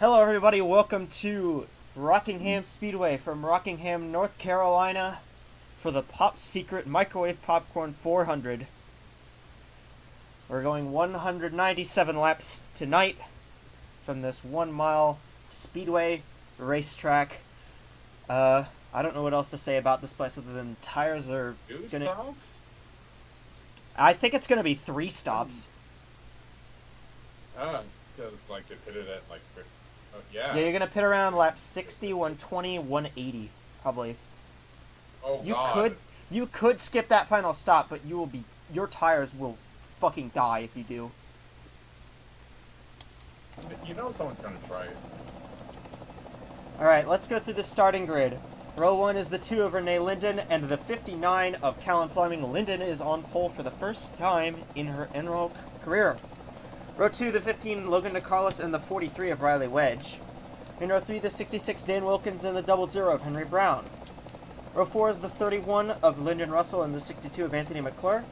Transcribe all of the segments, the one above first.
Hello everybody, welcome to Rockingham Speedway from Rockingham, North Carolina for the Pop Secret Microwave Popcorn 400. We're going 197 laps tonight from this 1 mile speedway racetrack. I don't know what else to say about this place other than tires are gonna... I think it's gonna be 3 stops. Because like they pitted at like... yeah, you're gonna pit around laps 60, 120, 180, probably. Oh, You could skip that final stop, but your tires will fucking die if you do. You know someone's gonna try it. Alright, let's go through the starting grid. Row 1 is the 2 of Renee Linden, and the 59 of Callan Fleming. Linden is on pole for the first time in her ENROLC career. Row 2, the 15, Logan DeCarlos, and the 43 of Riley Wedge. In row 3, the 66, Dan Wilkins, and the 00 of Henry Brown. Row 4 is the 31 of Lyndon Russell, and the 62 of Anthony McClure.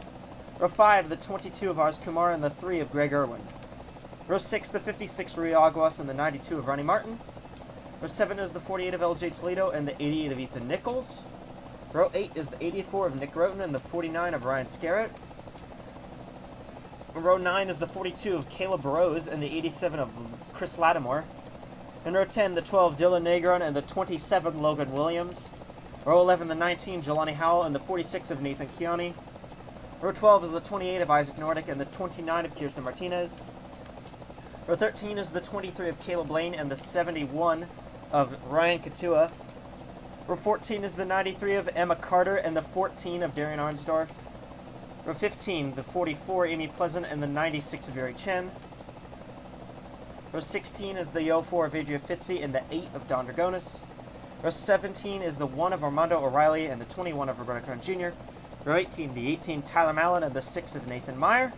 Row 5, the 22 of Ars Kumar, and the 3 of Greg Irwin. Row 6, the 56 Rui Aguas, and the 92 of Ronnie Martin. Row 7 is the 48 of LJ Toledo, and the 88 of Ethan Nichols. Row 8 is the 84 of Nick Roten, and the 49 of Ryan Scarrett. Row 9 is the 42 of Caleb Rose, and the 87 of Chris Lattimore. In row 10, the 12 Dylan Negron, and the 27 Logan Williams. Row 11, the 19 Jelani Howell, and the 46 of Nathan Kiani. Row 12 is the 28 of Isaac Nordic, and the 29 of Kirsten Martinez. Row 13 is the 23 of Caleb Lane, and the 71 of Ryan Katua. Row 14 is the 93 of Emma Carter, and the 14 of Darian Arnsdorf. Row 15, the 44 Amy Pleasant, and the 96 of Yuri Chen. Row 16 is the 04 of Adria Fitzy, and the 8 of Don Dragonis. Row 17 is the 1 of Armando O'Reilly, and the 21 of Roberto Cron Jr. Row 18, the 18 Tyler Mallon, and the 6 of Nathan Meyer.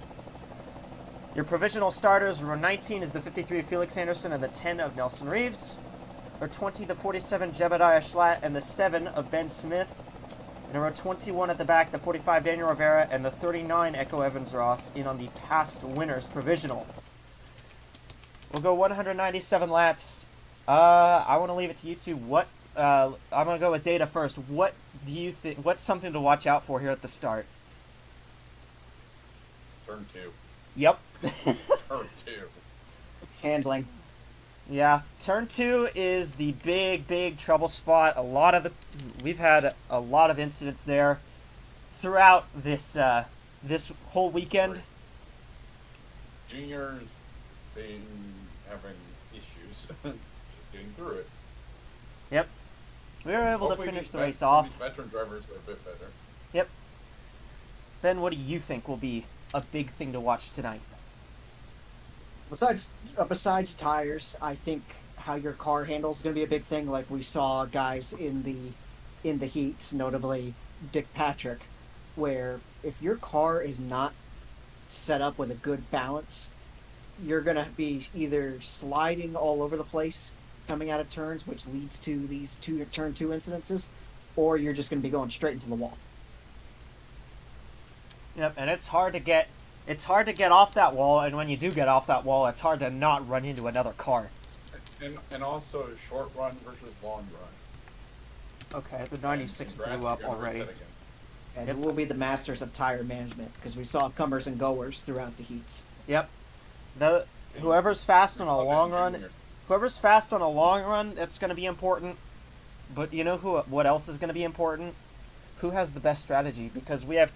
Your provisional starters, row 19 is the 53 of Felix Anderson, and the 10 of Nelson Reeves. Row 20, the 47 Jebediah Schlatt, and the 7 of Ben Smith. And row 21 at the back, the 45 Daniel Rivera, and the 39 Echo Evans Ross in on the past winners provisional. We'll go 197 laps. I want to leave it to you two. I'm going to go with Data first. What do you think? What's something to watch out for here at the start? Turn 2. Yep. Turn 2. Handling. Yeah, turn 2 is the big trouble spot. We've had a lot of incidents there throughout this whole weekend. Juniors been having issues just getting through it. Yep. We were able Hopefully to finish the these race off. These veteran drivers are a bit better. Yep. Ben, what do you think will be a big thing to watch tonight? Besides tires, I think how your car handles is going to be a big thing. Like we saw guys in the heats, notably Dick Patrick, where if your car is not set up with a good balance, you're going to be either sliding all over the place coming out of turns, which leads to these turn 2 incidences, or you're just going to be going straight into the wall. Yep, and it's hard to get off that wall, and when you do get off that wall, it's hard to not run into another car. And also short run versus long run. Okay, the 96 blew up already. And it will be the masters of tire management, because we saw comers and goers throughout the heats. Yep. Whoever's fast on a long run, that's going to be important. But you know what else is going to be important? Who has the best strategy? Because this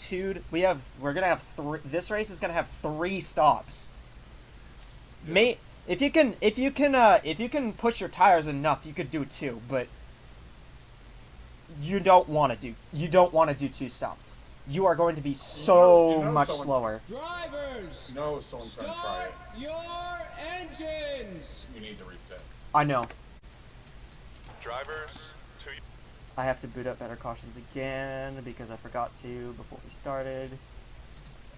race is going to have 3 stops. Yeah. If you can push your tires enough, you could do 2, but you don't want to do 2 stops. You are going to be much slower. Drivers, Someone's going to try start it. your engines. You need to reset. I know. Drivers, I have to boot up Better Cautions again because I forgot to before we started.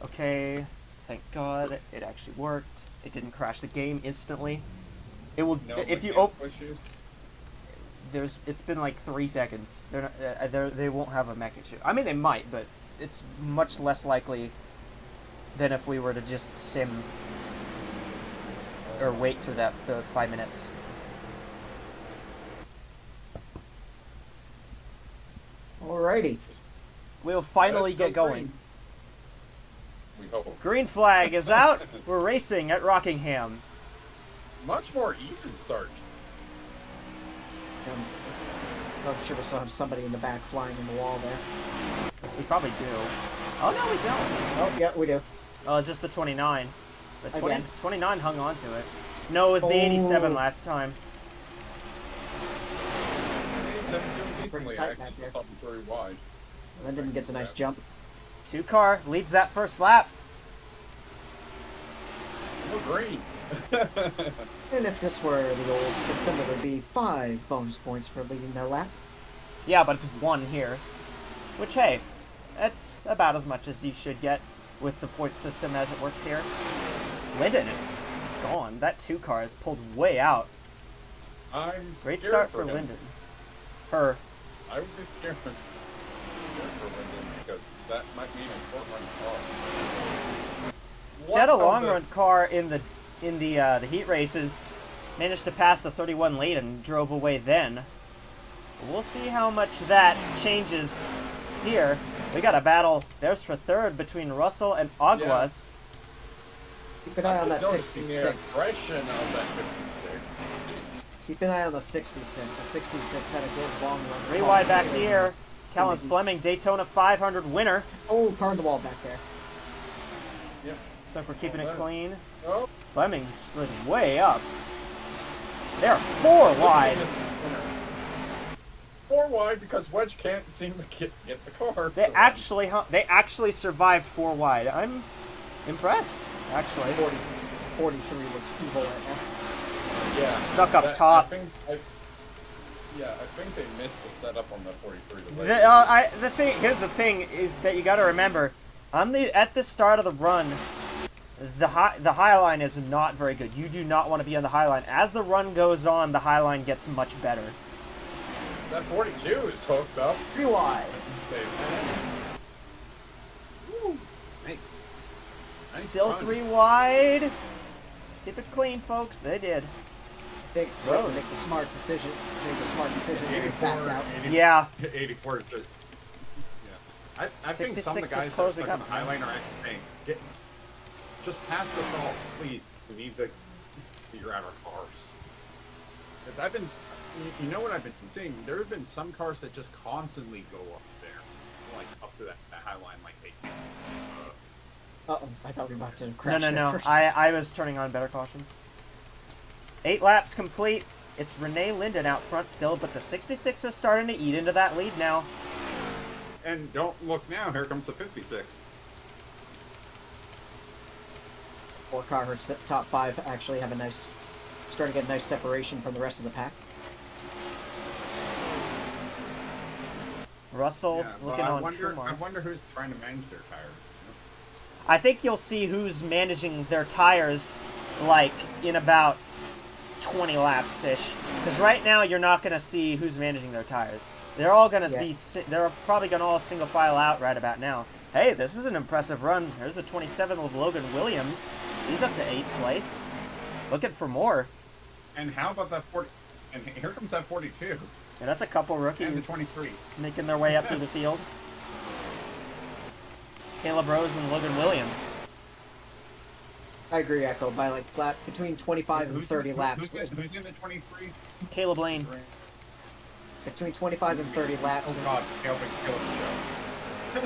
Okay, thank God it actually worked. It didn't crash the game instantly. It will if you open. It's been like 3 seconds. They won't have a mech issue. I mean they might, but it's much less likely than if we were to just sim or wait through the 5 minutes. Alrighty. We'll finally Let's go get going. green. We hope. Green flag is out. We're racing at Rockingham. Much more even start. I'm sure we still have somebody in the back flying in the wall there. We probably do. Oh, no, we don't. Oh, yeah, we do. Oh, it's just the 29. The Again. 29 hung on to it. No, it was the 87 last time. 87's doing decently. Pretty tight Actually, back there. just off very wide. Linden gets a nice jump. 2-car leads that first lap. Oh, green. And if this were the old system, it would be 5 bonus points for leading the lap. Yeah, but it's 1 here. Which, hey, that's about as much as you should get with the point system as it works here. Linden is gone. That 2-car is pulled way out. I'm Great scared start for for him. Linden. Her. I would be scared for Linden because that might mean a short run car. She had a What long the- run car in the heat races. Managed to pass the 31 late and drove away then. We'll see how much that changes here. We got a battle. There's for third between Russell and Aguas. Keep an eye on that I'm just noticing 66. the aggression of that 56. Keep an eye on the 66. The 66 had a good long run. Three wide back here. Callum Fleming, Daytona 500 winner. Oh, car on the wall back there. Yep. So we're keeping it clean. Oh, Fleming slid way up. They're 4 wide. 4 wide because Wedge can't seem to get the car. They actually survived 4 wide. I'm impressed, actually. 43 looks evil right now. Yeah. Stuck up top. I think they missed the setup on the 43. Here's the thing is that you got to remember, at the start of the run, the high line is not very good. You do not want to be on the high line. As the run goes on, the high line gets much better. That 42 is hooked up. 3 wide. Woo. Nice. Still run. 3 wide. Keep it clean, folks. They did. I think Close. make the smart decision. Make the smart decision. They backed out. 80, Yeah. 84 is just. Yeah. I think some of 66 the is guys that are closing stuck on up the Highline are actually saying, just pass us all, please. We need to figure out our cars. Because I've been, you know what I've been seeing? There have been some cars that just constantly go up there, like up to that high line, like they can't. Uh-oh, I thought we were about to crash. there No. first. I was turning on better cautions. 8 laps complete. It's Renee Linden out front still, but the 66 is starting to eat into that lead now. And don't look now, here comes the 56. 4 car top 5 actually have starting to get a nice separation from the rest of the pack. Russell Yeah, looking but on I Kumar. wonder who's trying to manage their tires. I think you'll see who's managing their tires, like, in about 20 laps-ish. Because right now, you're not going to see who's managing their tires. They're all going to they're probably going to all single file out right about now. Hey, this is an impressive run. There's the 27 with Logan Williams. He's up to 8th place. Looking for more. And how about that 40? And here comes that 42. And that's a couple And the rookies 23. making their way up through the field. Caleb Rose and Logan Williams. I agree, Echo. By like between 25 and 30 laps. Who's in the 23? Caleb Lane. Between 25 and 30 laps. Oh God, Caleb show.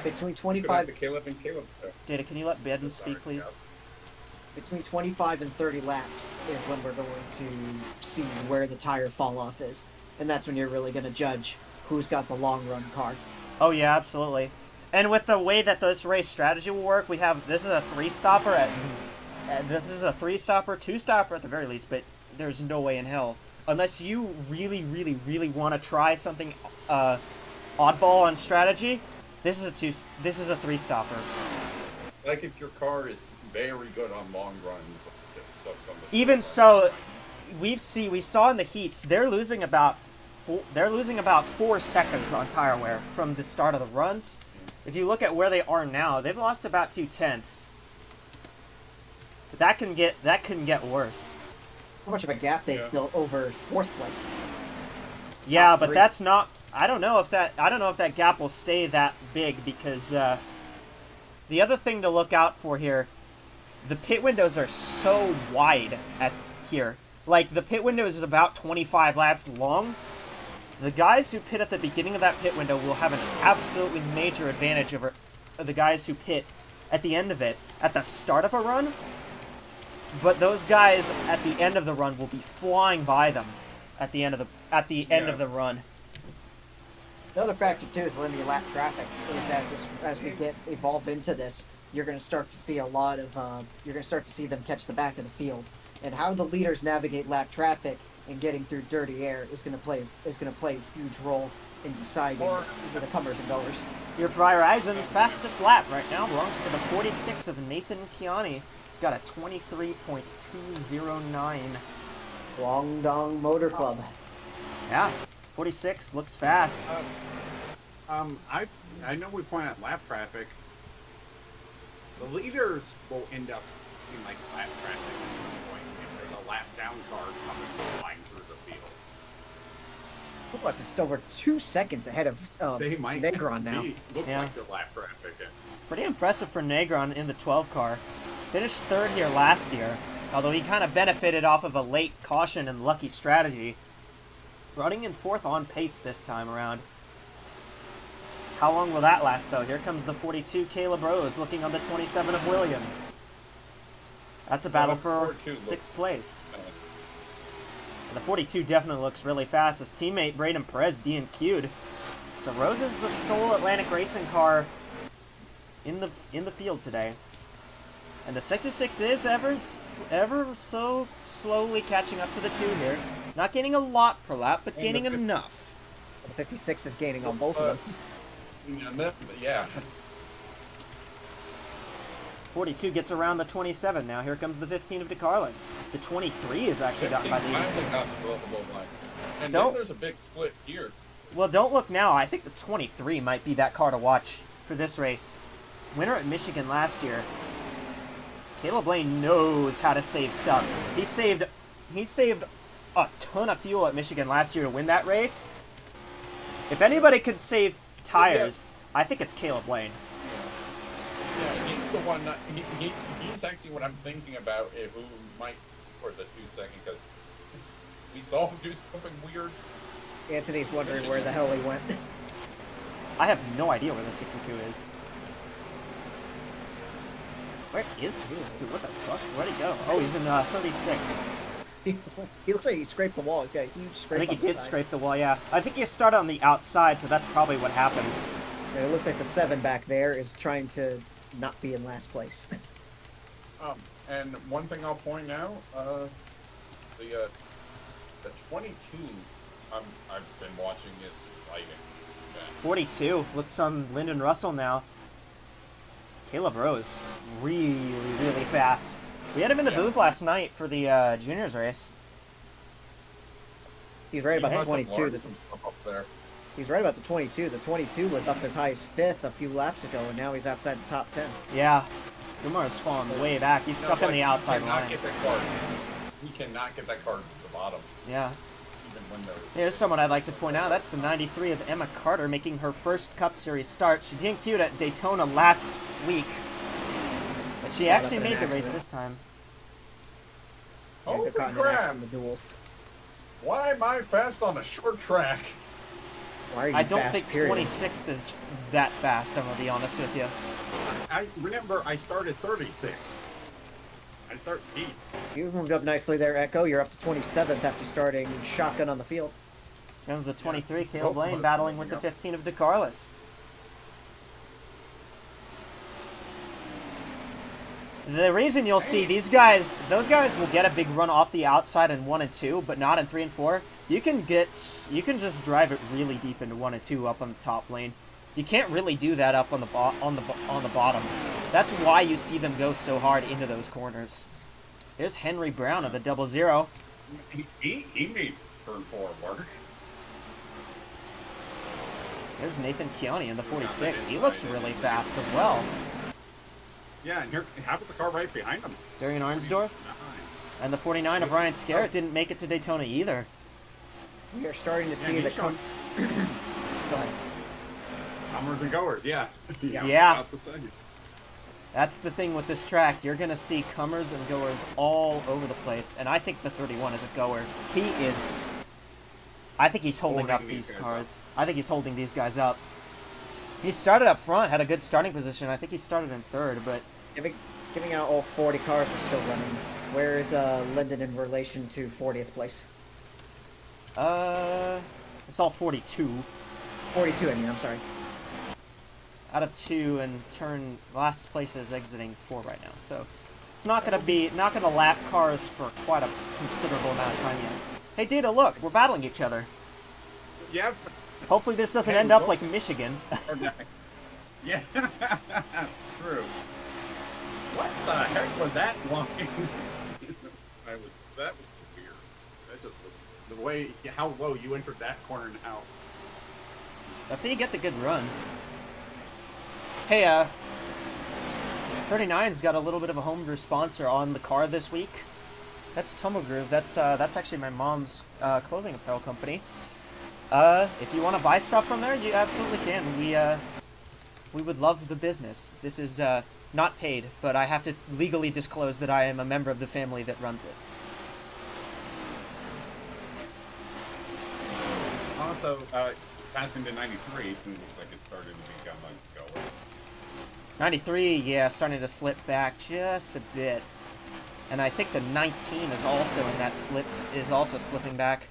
Between The 25 Caleb and Caleb show. Data, can you let Ben Sorry, speak, please? Caleb. between 25 and 30 laps is when we're going to see where the tire fall off is, and that's when you're really going to judge who's got the long run car. Oh yeah, absolutely. And with the way that this race strategy will work, this is a 3-stopper this is a 3-stopper, 2-stopper at the very least, but there's no way in hell, unless you really, really, really want to try something oddball on strategy. This is a 3-stopper. Like if your car is very good on long runs. Even so, we saw in the heats they're losing about 4 seconds on tire wear from the start of the runs. If you look at where they are now, they've lost about 0.2. But that can get worse. How much of a gap they've built over 4th place? Yeah, Top but 3. that's not I don't know if that gap will stay that big because the other thing to look out for here, the pit windows are so wide at here. Like, the pit window is about 25 laps long. The guys who pit at the beginning of that pit window will have an absolutely major advantage over the guys who pit at the end of it, at the start of a run. But those guys at the end of the run will be flying by them at the end of the run. Another factor too is limiting lap traffic. Is as we evolve into this, you're going to start to see a lot of you're going to start to see them catch the back of the field, and how the leaders navigate lap traffic and getting through dirty air is going to play a huge role in deciding for the comers and goers. Your Verizon fastest lap right now belongs to the 46 of Nathan Kiani. He's got a 23.209. Guangdong Motor Club. Yeah, 46 looks fast. I know we point at lap traffic. The leaders will end up in like lap traffic at some point if there's a lap down car coming flying through the field. Plus, it's over 2 seconds ahead of They might Negron now. look Yeah. like they're lap traffic. Pretty impressive for Negron in the 12 car. Finished third here last year, although he kind of benefited off of a late caution and lucky strategy. Running in fourth on pace this time around. How long will that last, though? Here comes the 42 Caleb Rose looking on the 27 of Williams. That's a battle for 6th place. The 42 definitely looks really fast. His teammate Braden Perez DNQ'd. So Rose is the sole Atlantic racing car in the field today. And the 66 is ever so slowly catching up to the 2 here. Not gaining a lot per lap, but gaining enough. The 56 is gaining on both of them. Yeah. 42 gets around the 27 now. Here comes the 15 of DeCarlos. The 23 is actually gotten by the And Don't- then there's a big split here. Well, don't look now. I think the 23 might be that car to watch for this race. Winner at Michigan last year. Caleb Lane knows how to save stuff. He saved a ton of fuel at Michigan last year to win that race. If anybody could save tires, I think it's Caleb Lane. Yeah, he's the one. He's actually what I'm thinking about. Who might for the 2 second because we saw him do something weird. Anthony's wondering where the hell he went. I have no idea where the 62 is. Where is the 62? What the fuck? Where'd he go? Oh, he's in 36th. He looks like he scraped the wall. He's got a huge scrape. I think he on the did side. scrape the wall, yeah. I think he started on the outside, so that's probably what happened. And it looks like the 7 back there is trying to not be in last place. And one thing I'll point out, The 22. I've been watching is sliding. Yeah. 42. Looks on Lyndon Russell now. Caleb Rose, really, really fast. We had him in the booth last night for the juniors race. He's right about He the must have 22. learned some stuff up there. He's right about the 22. The 22 was up as high as 5th a few laps ago, and now he's outside the top 10. Yeah. Gumar's fallen way back. He's stuck on the outside line. He cannot get that car to the bottom, Yeah. even when they're... Here's someone I'd like to point out. That's the 93 of Emma Carter making her first Cup Series start. She DNQ'd at Daytona last week. But she actually up in made an the race accident. this time. Holy Got caught in an accident crap! in the duels. Why am I fast on a short track? Why are you I don't fast, think period? 26th is that fast, I'm going to be honest with you. I remember I started 36th. I start deep. You moved up nicely there, Echo. You're up to 27th after starting shotgun on the field. Here comes the 23, Caleb Oh, Lane, oh, battling with the yeah. 15 of DeCarlos. The reason you'll see those guys will get a big run off the outside in 1 and 2, but not in 3 and 4. You can just drive it really deep into 1 and 2 up on the top lane. You can't really do that up on the bottom. That's why you see them go so hard into those corners. Here's Henry Brown of the 00. He made turn 4 work. There's Nathan Kiani in the 46. He looks really fast as well. Yeah, and here, how about the car right behind him? Darian Arnsdorf. And the 49 of Ryan Scarrett didn't make it to Daytona either. We are starting to see he's the showing- Go ahead. Comers and goers, yeah. Yeah. About to say. That's the thing with this track. You're going to see comers and goers all over the place. And I think the 31 is a goer. I think he's holding up these cars. I think he's holding these guys up. He started up front, had a good starting position. I think he started in third, but... Giving out all 40 cars are still running. Where is Linden in relation to 40th place? It's all 42. 42, I mean, I'm sorry. Out of 2, and last place is exiting 4 right now. So it's not gonna lap cars for quite a considerable amount of time yet. Hey Data, look, we're battling each other. Yeah. Hopefully this doesn't end up like Michigan. Yeah. True. What the heck was that line? That was weird. That just was the way how low you entered that corner and how. That's how you get the good run. Hey, 39's got a little bit of a homebrew sponsor on the car this week. That's Tumble Groove. That's actually my mom's clothing apparel company. If you want to buy stuff from there, you absolutely can. We would love the business. This is not paid, but I have to legally disclose that I am a member of the family that runs it. Also, passing to 93, it looks like it started to become a goer. 93, yeah, starting to slip back just a bit. And I think the 19 is also in that slip, is also slipping back.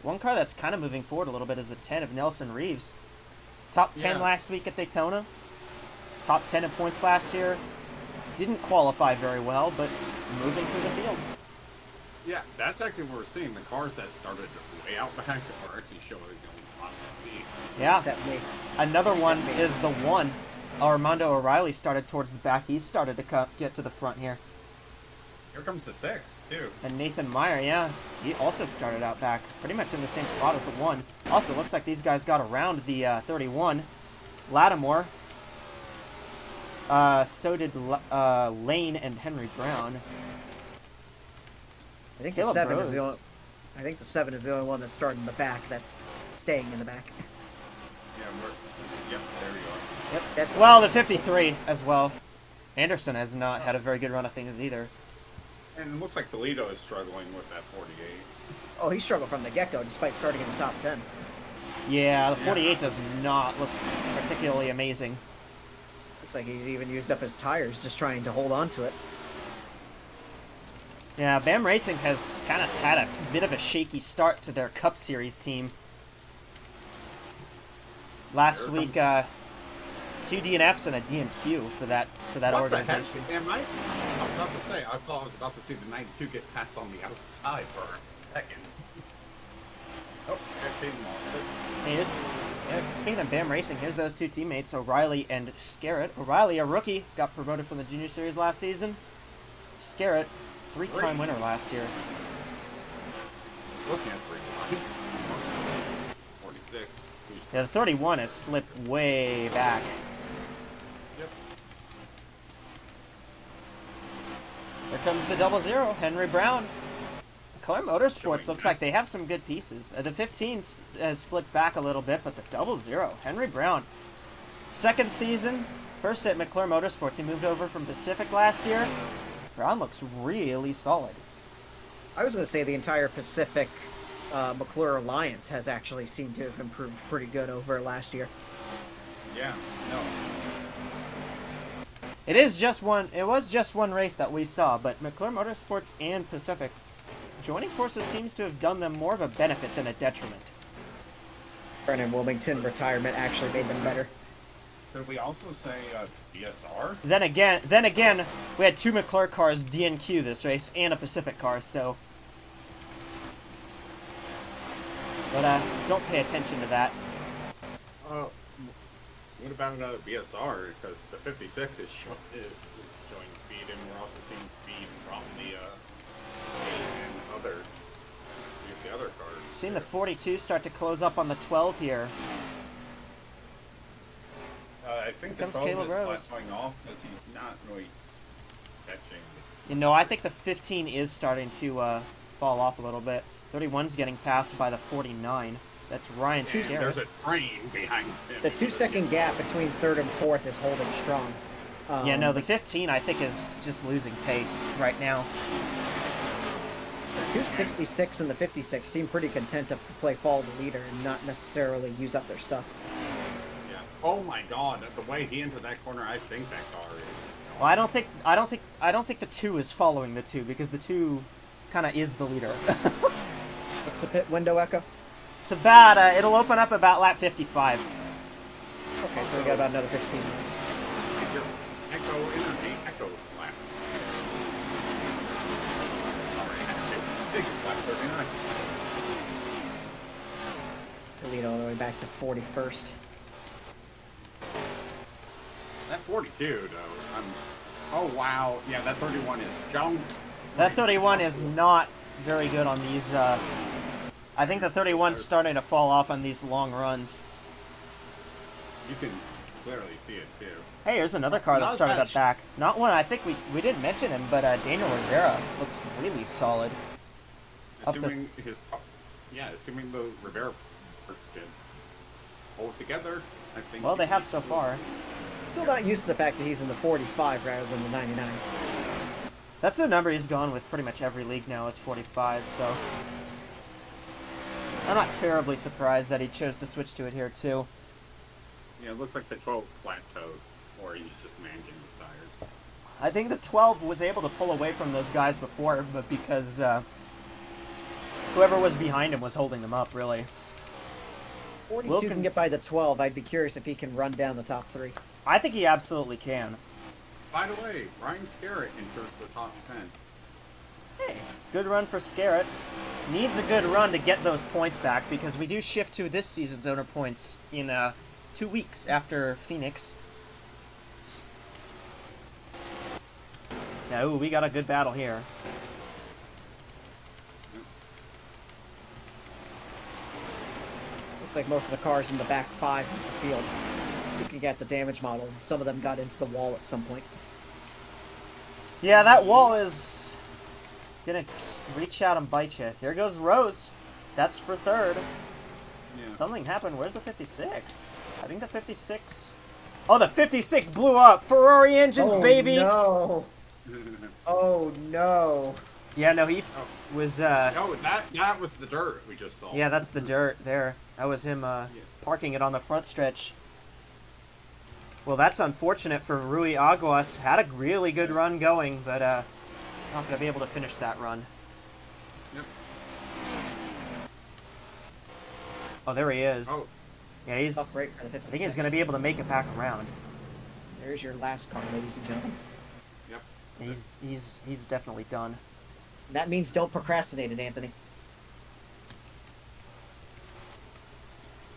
One car that's kind of moving forward a little bit is the 10 of Nelson Reeves. Top 10 last week at Daytona. Top 10 in points last year. Didn't qualify very well, but moving through the field. Yeah, that's actually what we're seeing. The cars that started way out back are actually showing on the speed. Yeah. Except me. Another one Except me. is the 1. Armando O'Reilly started towards the back. He started to get to the front here. Here comes the 6, too. And Nathan Meyer, yeah, he also started out back, pretty much in the same spot as the 1. Also, looks like these guys got around the 31. Lattimore. So did Lane and Henry Brown. I think Caleb the 7 Rose. is the only. I think the 7 is the only one that's starting in the back. That's staying in the back. Yeah, yep, there you are. Yep. That- Well, the 53 as well. Anderson has not had a very good run of things either. And it looks like Toledo is struggling with that 48. Oh, he struggled from the get-go despite starting in the top 10. Yeah, the 48 does not look particularly amazing. Looks like he's even used up his tires just trying to hold on to it. Yeah, BAM Racing has kind of had a bit of a shaky start to their Cup Series team. Last week, 2 DNFs and a DNQ for that What organization. the heck? I was about to say, I thought I was about to see the 92 get passed on the outside for a second. Oh, 15 lost it. Speaking of BAM Racing, here's those 2 teammates, O'Reilly and Scarrett. O'Reilly, a rookie, got promoted from the Junior Series last season. Scarrett, 3-time winner last year. Looking at 46. Yeah, the 31 has slipped way back. Yep. Here comes the 00, Henry Brown. McLaren Motorsports looks like they have some good pieces. The 15 has slipped back a little bit, but the 00, Henry Brown. Second season, first at McLaren Motorsports. He moved over from Pacific last year. Brown looks really solid. I was going to say the entire Pacific McClure Alliance has actually seemed to have improved pretty good over last year. Yeah, no. It was just one race that we saw, but McLaren Motorsports and Pacific joining forces seems to have done them more of a benefit than a detriment. Brennan Wilmington retirement actually made them better. Could we also say BSR? Then again, we had 2 McClure cars DNQ this race and a Pacific car, so. But don't pay attention to that. What about BSR? Because the 56 is showing speed, and we're also seeing speed from the 8 and the other cars. Seeing the 42 start to close up on the 12 here. I think the comes 12 Caleb is Rose. plateauing off because he's not really catching. You know, I think the 15 is starting to fall off a little bit. 31's getting passed by the 49. That's Ryan There's Scarrett. a train behind him. The 2-second gap between third and fourth is holding strong. Yeah, no, the 15 I think is just losing pace right now. The 266 and the 56 seem pretty content to play follow the leader and not necessarily use up their stuff. Yeah. Oh my God! The way he entered that corner, I think that car is. Well, I don't think the 2 is following the 2 because the 2 kind of is the leader. What's the pit window, Echo? It's about it'll open up about lap 55. Okay, so we got about another 15 laps. It's your Echo Energy Echo lap. Alright, lap 39. To lead all the way back to 41st. That 42 though. Oh wow, yeah, that 31 is junk. That 31 is not very good on these. I think the 31's starting to fall off on these long runs. You can clearly see it too. Hey, here's another car that Not started bad. up back. Not one I think we didn't mention him, but Daniel Rivera looks really solid. Up to Assuming assuming the Rivera works can hold together, I think. well, he they can have so easily- far. Still not used to the fact that he's in the 45 rather than the 99. That's the number he's gone with pretty much every league now is 45. So I'm not terribly surprised that he chose to switch to it here too. Yeah, it looks like the 12 plateaued, or he's just managing the tires. I think the 12 was able to pull away from those guys before, but because whoever was behind him was holding them up, really. 42 Wilkins- can get by the 12. I'd be curious if he can run down the top 3. I think he absolutely can. By the way, Ryan Scarrett enters the top 10. Hey, good run for Scarrett. Needs a good run to get those points back because we do shift to this season's owner points in 2 weeks after Phoenix. Now, ooh, we got a good battle here. Looks like most of the cars in the back 5 of the field. Looking at the damage model, and some of them got into the wall at some point. Yeah, that wall is gonna reach out and bite you. Here goes Rose. That's for third. Yeah. Something happened. Where's the 56? I think the 56... Oh, the 56 blew up! Ferrari engines, baby! No! Oh no! Yeah, no, he was, Oh, that was the dirt we just saw. yeah, that's the dirt there. That was him, parking it on the front stretch. Well, that's unfortunate for Rui Aguas. Had a really good run going, but, not gonna be able to finish that run. Yep. Oh, there he is. Oh. Yeah, he's... Tough break for the I 56. think he's gonna be able to make it back around. There's your last car, ladies and gentlemen. Yep. He's definitely done. That means don't procrastinate it, Anthony.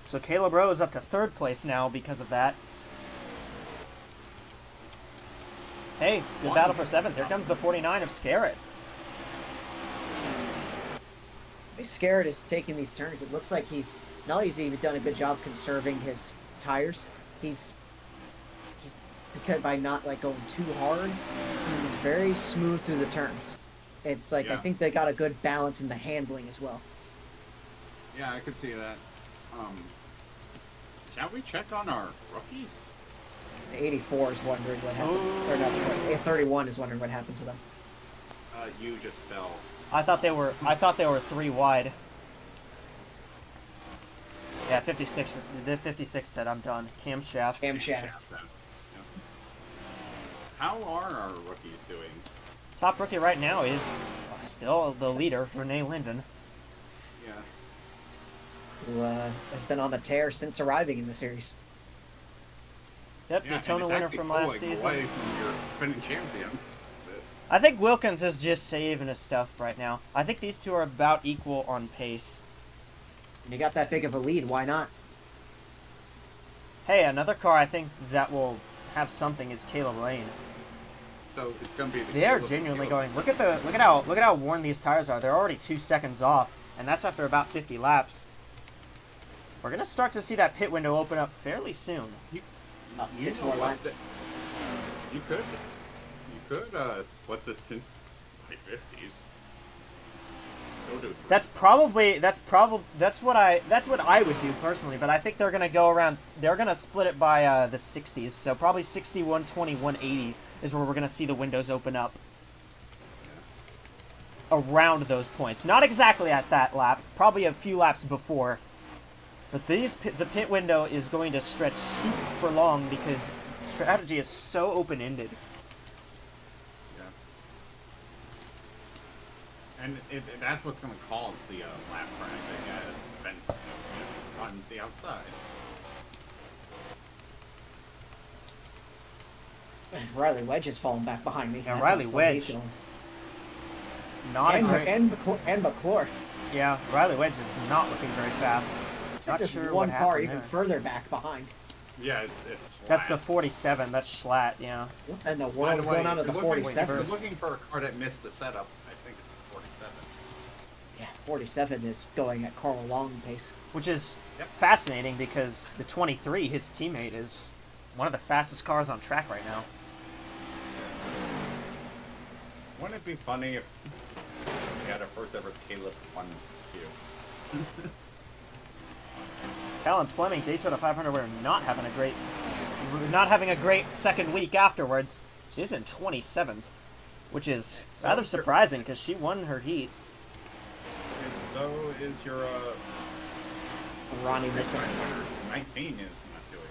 So Caleb Rowe is up to third place now because of that. Hey, good battle for seventh. Here comes the 49 of Scarrett. Scarrett is taking these turns. It looks like he's not only has he done a good job conserving his tires, he's because by not like going too hard, he's very smooth through the turns. It's like I Yeah. think they got a good balance in the handling as well. Yeah, I could see that. Shall we check on our rookies? The 84 is wondering what happened, or no, 31 is wondering what happened to them. You just fell. I thought they were 3 wide. Yeah, 56. The 56 said I'm done. Camshaft. Camshaft. How are our rookies doing? Top rookie right now is still the leader, Renee Linden. Yeah. Who has been on a tear since arriving in the series. Yep, Yeah, Daytona and it's winner actually from last pulling season. away from your defending champion. I think Wilkins is just saving his stuff right now. I think these two are about equal on pace. And you got that big of a lead, why not? Hey, another car I think that will have something is Caleb Lane. So it's gonna be. The They are Caleb- genuinely Caleb- going. Look at how worn these tires are. They're already 2 seconds off, and that's after about 50 laps. We're gonna start to see that pit window open up fairly soon. Up You 6 know more what? laps. You could split this in by 50s. Go do. That's what I would do personally, but I think they're gonna go around. They're gonna split it by the 60s, so probably 60, 120, 180 is where we're gonna see the windows open up. Around those points, not exactly at that lap, probably a few laps before. But the pit window is going to stretch super long because strategy is so open-ended. And that's what's going to cause the lap crash, I guess. Fence runs the outside. Riley Wedge is falling back behind me. Yeah, That's Riley how slow Wedge. he's going. Not And, a great. and McClure. Yeah, Riley Wedge is not looking very fast. Looks Not like there's sure one what car happened even there. further back behind. Yeah, it's That's the flat. 47. That's Schlatt, yeah. What in the By the world is way, going on if to the you're looking- 47? If you're looking for a car that missed the setup, I think it's the 47. Yeah, 47 is going at Carl Long pace. Which is Yep. fascinating because the 23, his teammate, is one of the fastest cars on track right now. Wouldn't it be funny if we had our first ever Caleb 1Q? Alan Fleming, Daytona 500, we're not having a great second week afterwards. She's in 27th, which is rather surprising because she won her heat. And so is your Ronnie missing. 19 is not doing.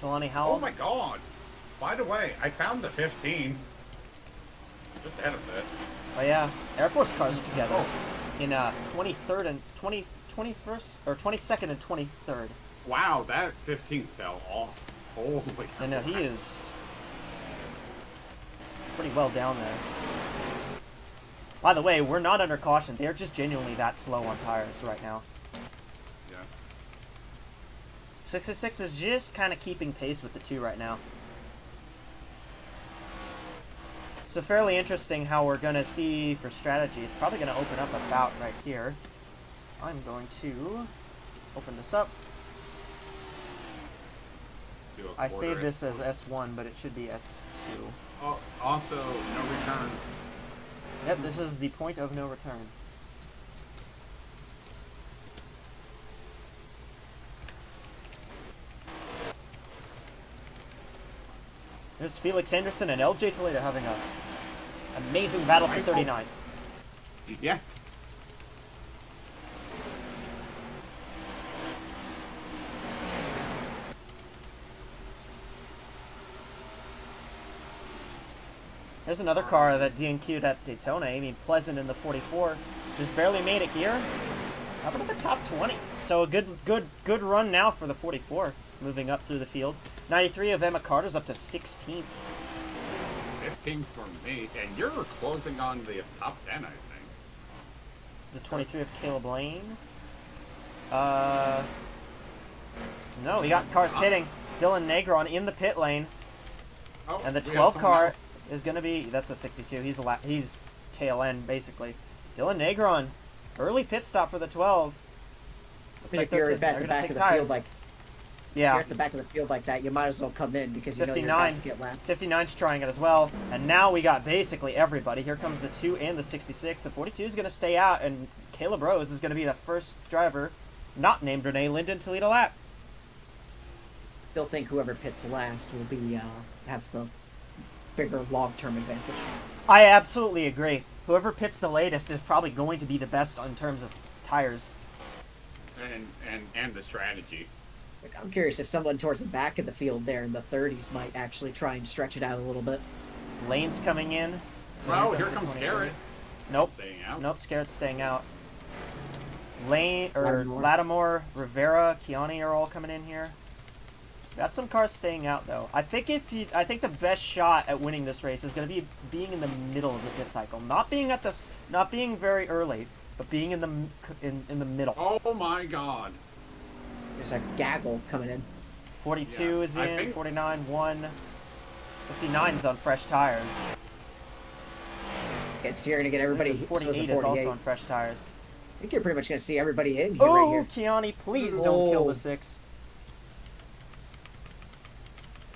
Jelani Howell. Oh my god! By the way, I found the 15. Just ahead of this. Oh yeah, Air Force cars are together in 23rd and 21st or 22nd and 23rd. Wow, that 15 fell off. Holy I know he is pretty well down there. By the way, we're not under caution. They're just genuinely that slow on tires right now. Yeah. 66 is just kind of keeping pace with the two right now. So fairly interesting how we're going to see for strategy. It's probably going to open up about right here. I'm going to open this up. Do a I quarter saved it. this as S1, but it should be S2. Oh, also, no return. Yep, this is the point of no return. There's Felix Anderson and LJ Toledo having a amazing battle for 39th. Yeah. There's another car that DNQ'd at Daytona, Amy Pleasant in the 44. Just barely made it here. How about at the top 20? So a good run now for the 44, moving up through the field. 93 of Emma Carter's up to 16th. 15 for me, and you're closing on the top 10, I think. The 23 of Caleb Lane. No, we got cars pitting. Dylan Negron in the pit lane. Oh, And the we have 12 someone car else. is going to be, that's a 62. He's tail end, basically. Dylan Negron, early pit stop for the 12. Looks But like if you're they're at the gonna back take of the tires. field like you're Yeah, at the back of the field like that, you might as well come in because you know you're 59. about to get lapped. 59's trying it as well. And now we got basically everybody. Here comes the 2 and the 66. The 42 is going to stay out, and Caleb Rose is going to be the first driver not named Renee Linden to lead a lap. Still think whoever pits last will be have the bigger long-term advantage. I absolutely agree. Whoever pits the latest is probably going to be the best in terms of tires. And the strategy. Like, I'm curious if someone towards the back of the field there in the 30s might actually try and stretch it out a little bit. Lane's coming in. So Well, here the comes 28. Garrett. Nope. Staying out. Nope, Scared's staying out. Lane or Lattimore. Lattimore, Rivera, Kiani are all coming in here. Got some cars staying out though. I think the best shot at winning this race is going to be being in the middle of the pit cycle, not being very early, but being in the middle. Oh my god. There's a gaggle coming in. 42 Yeah, is I in, think- 49 1, 59 is on fresh tires. It's you're gonna get everybody. And so it's a 48 is 48. also on fresh tires. I think you're pretty much gonna see everybody in here Oh, right here. Kiani, please don't kill Oh. the 6.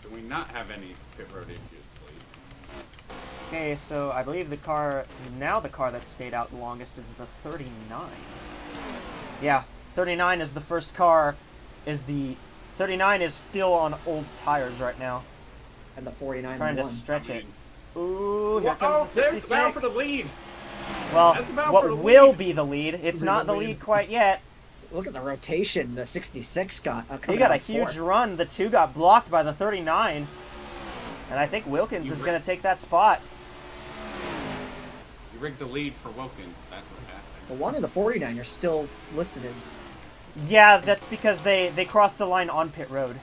Do we not have any pit road issues, please? Okay, so I believe the car that stayed out the longest is the 39. Yeah, 39 is the first car. 39 is still on old tires right now. And the 49 Trying to won. stretch I it. mean- Ooh, here Oh, comes the there's 66. bound for the lead. Well, That's about for what the will lead. be the lead? It's Be not the the lead. lead quite yet. Look at the rotation the 66 got. He Coming got out a of huge fourth. run. The 2 got blocked by the 39. And I think Wilkins is going to take that spot. You rigged the lead for Wilkins. That's what happened. The 1 and the 49 are still listed as. Yeah, that's because they crossed the line on pit road.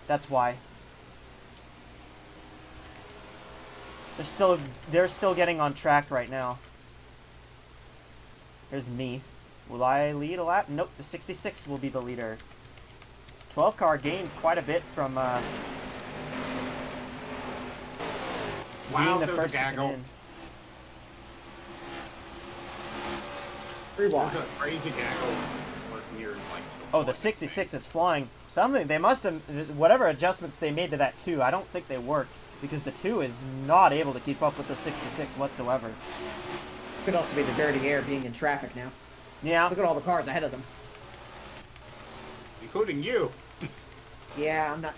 That's why. They're still getting on track right now. Here's me. Will I lead a lap? Nope, the 66 will be the leader. 12 car gained quite a bit from Wow, being the there's first a to come gaggle. in. Free walk. There's a crazy gaggle. Here is like. Oh, the 66 is flying. Something they must have, whatever adjustments they made to that 2, I don't think they worked because the 2 is not able to keep up with the 66 whatsoever. Could also be the dirty air being in traffic now. Yeah. Look at all the cars ahead of them. Including you. Yeah, I'm not.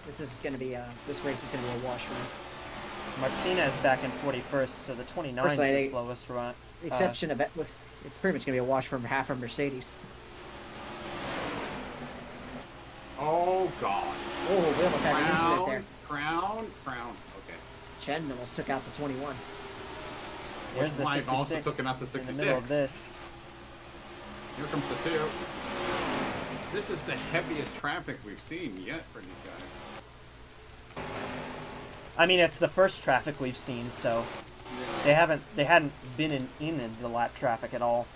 This race is gonna be a wash for me. Martinez back in 41st, so the 29 is Personally, the slowest run. The exception of it, it's pretty much gonna be a wash from half of Mercedes. Oh God. Oh, we almost had an incident there. Crown. Okay. Chen almost took out the 21. Here's the Why I've also 66 taken out the in the 66. middle of this. Here comes the 2. This is the heaviest traffic we've seen yet for these guys. I mean, it's the first traffic we've seen, so they hadn't been in the lap traffic at all.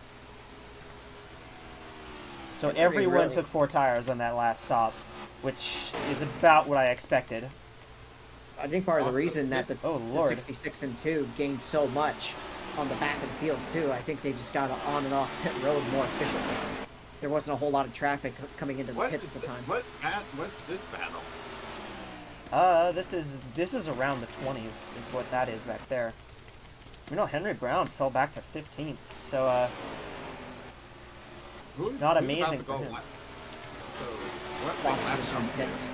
So everyone took 4 tires on that last stop, which is about what I expected. I think part of the reason that the, Oh, the Lord. 66 and 2 gained so much on the back of the field too, I think they just got on and off pit road more efficiently. There wasn't a whole lot of traffic coming into the pits at the time. What's this battle? This is around the 20s is what that is back there. You know, Henry Brown fell back to 15th, so not amazing for him. So, what Lost lap position in up here? pits.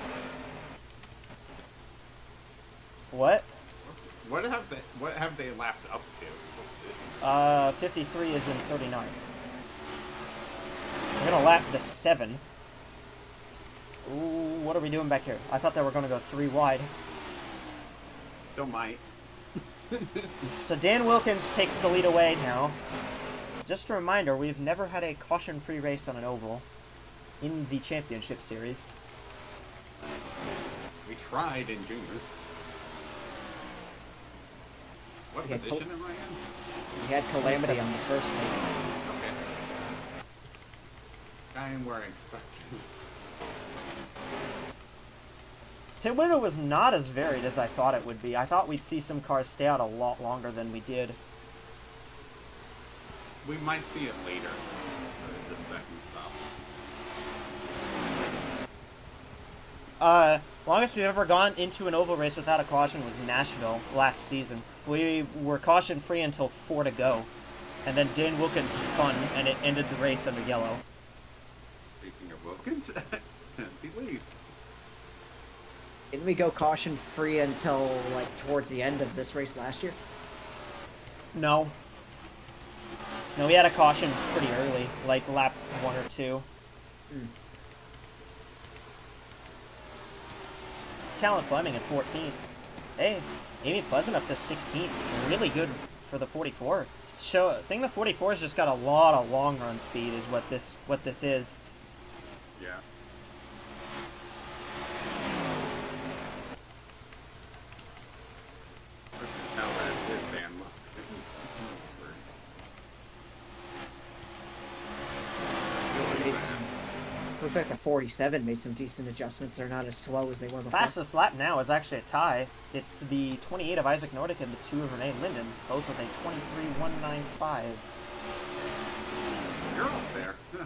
What? What have they lapped up to? 53 is in 39th. We're gonna lap the 7. Ooh, what are we doing back here? I thought they were gonna go 3 wide. Still might. So Dan Wilkins takes the lead away now. Just a reminder, we've never had a caution-free race on an oval in the championship series. We tried in juniors. What Okay, position am I in? We had Calamity on the first lane. Okay. I am where I expected. Pit window was not as varied as I thought it would be. I thought we'd see some cars stay out a lot longer than we did. We might see it later. The second stop. Longest we've ever gone into an oval race without a caution was Nashville last season. We were caution free until 4 to go. And then Dan Wilkins spun and it ended the race under yellow. Speaking of Wilkins, as he leaves. Didn't we go caution free until like towards the end of this race last year? No. No, we had a caution pretty early, like lap 1 or 2. Callan Fleming at 14th. Hey, Amy Pleasant up to 16th. Really good for the 44. I think the 44's just got a lot of long run speed is what this is. Yeah. How bad this band looks. Looks like the 47 made some decent adjustments. They're not as slow as they were before. Fastest lap now is actually a tie. It's the 28 of Isaac Nordic and the 2 of Renee Linden, both with a 23.195. You're up there. Huh.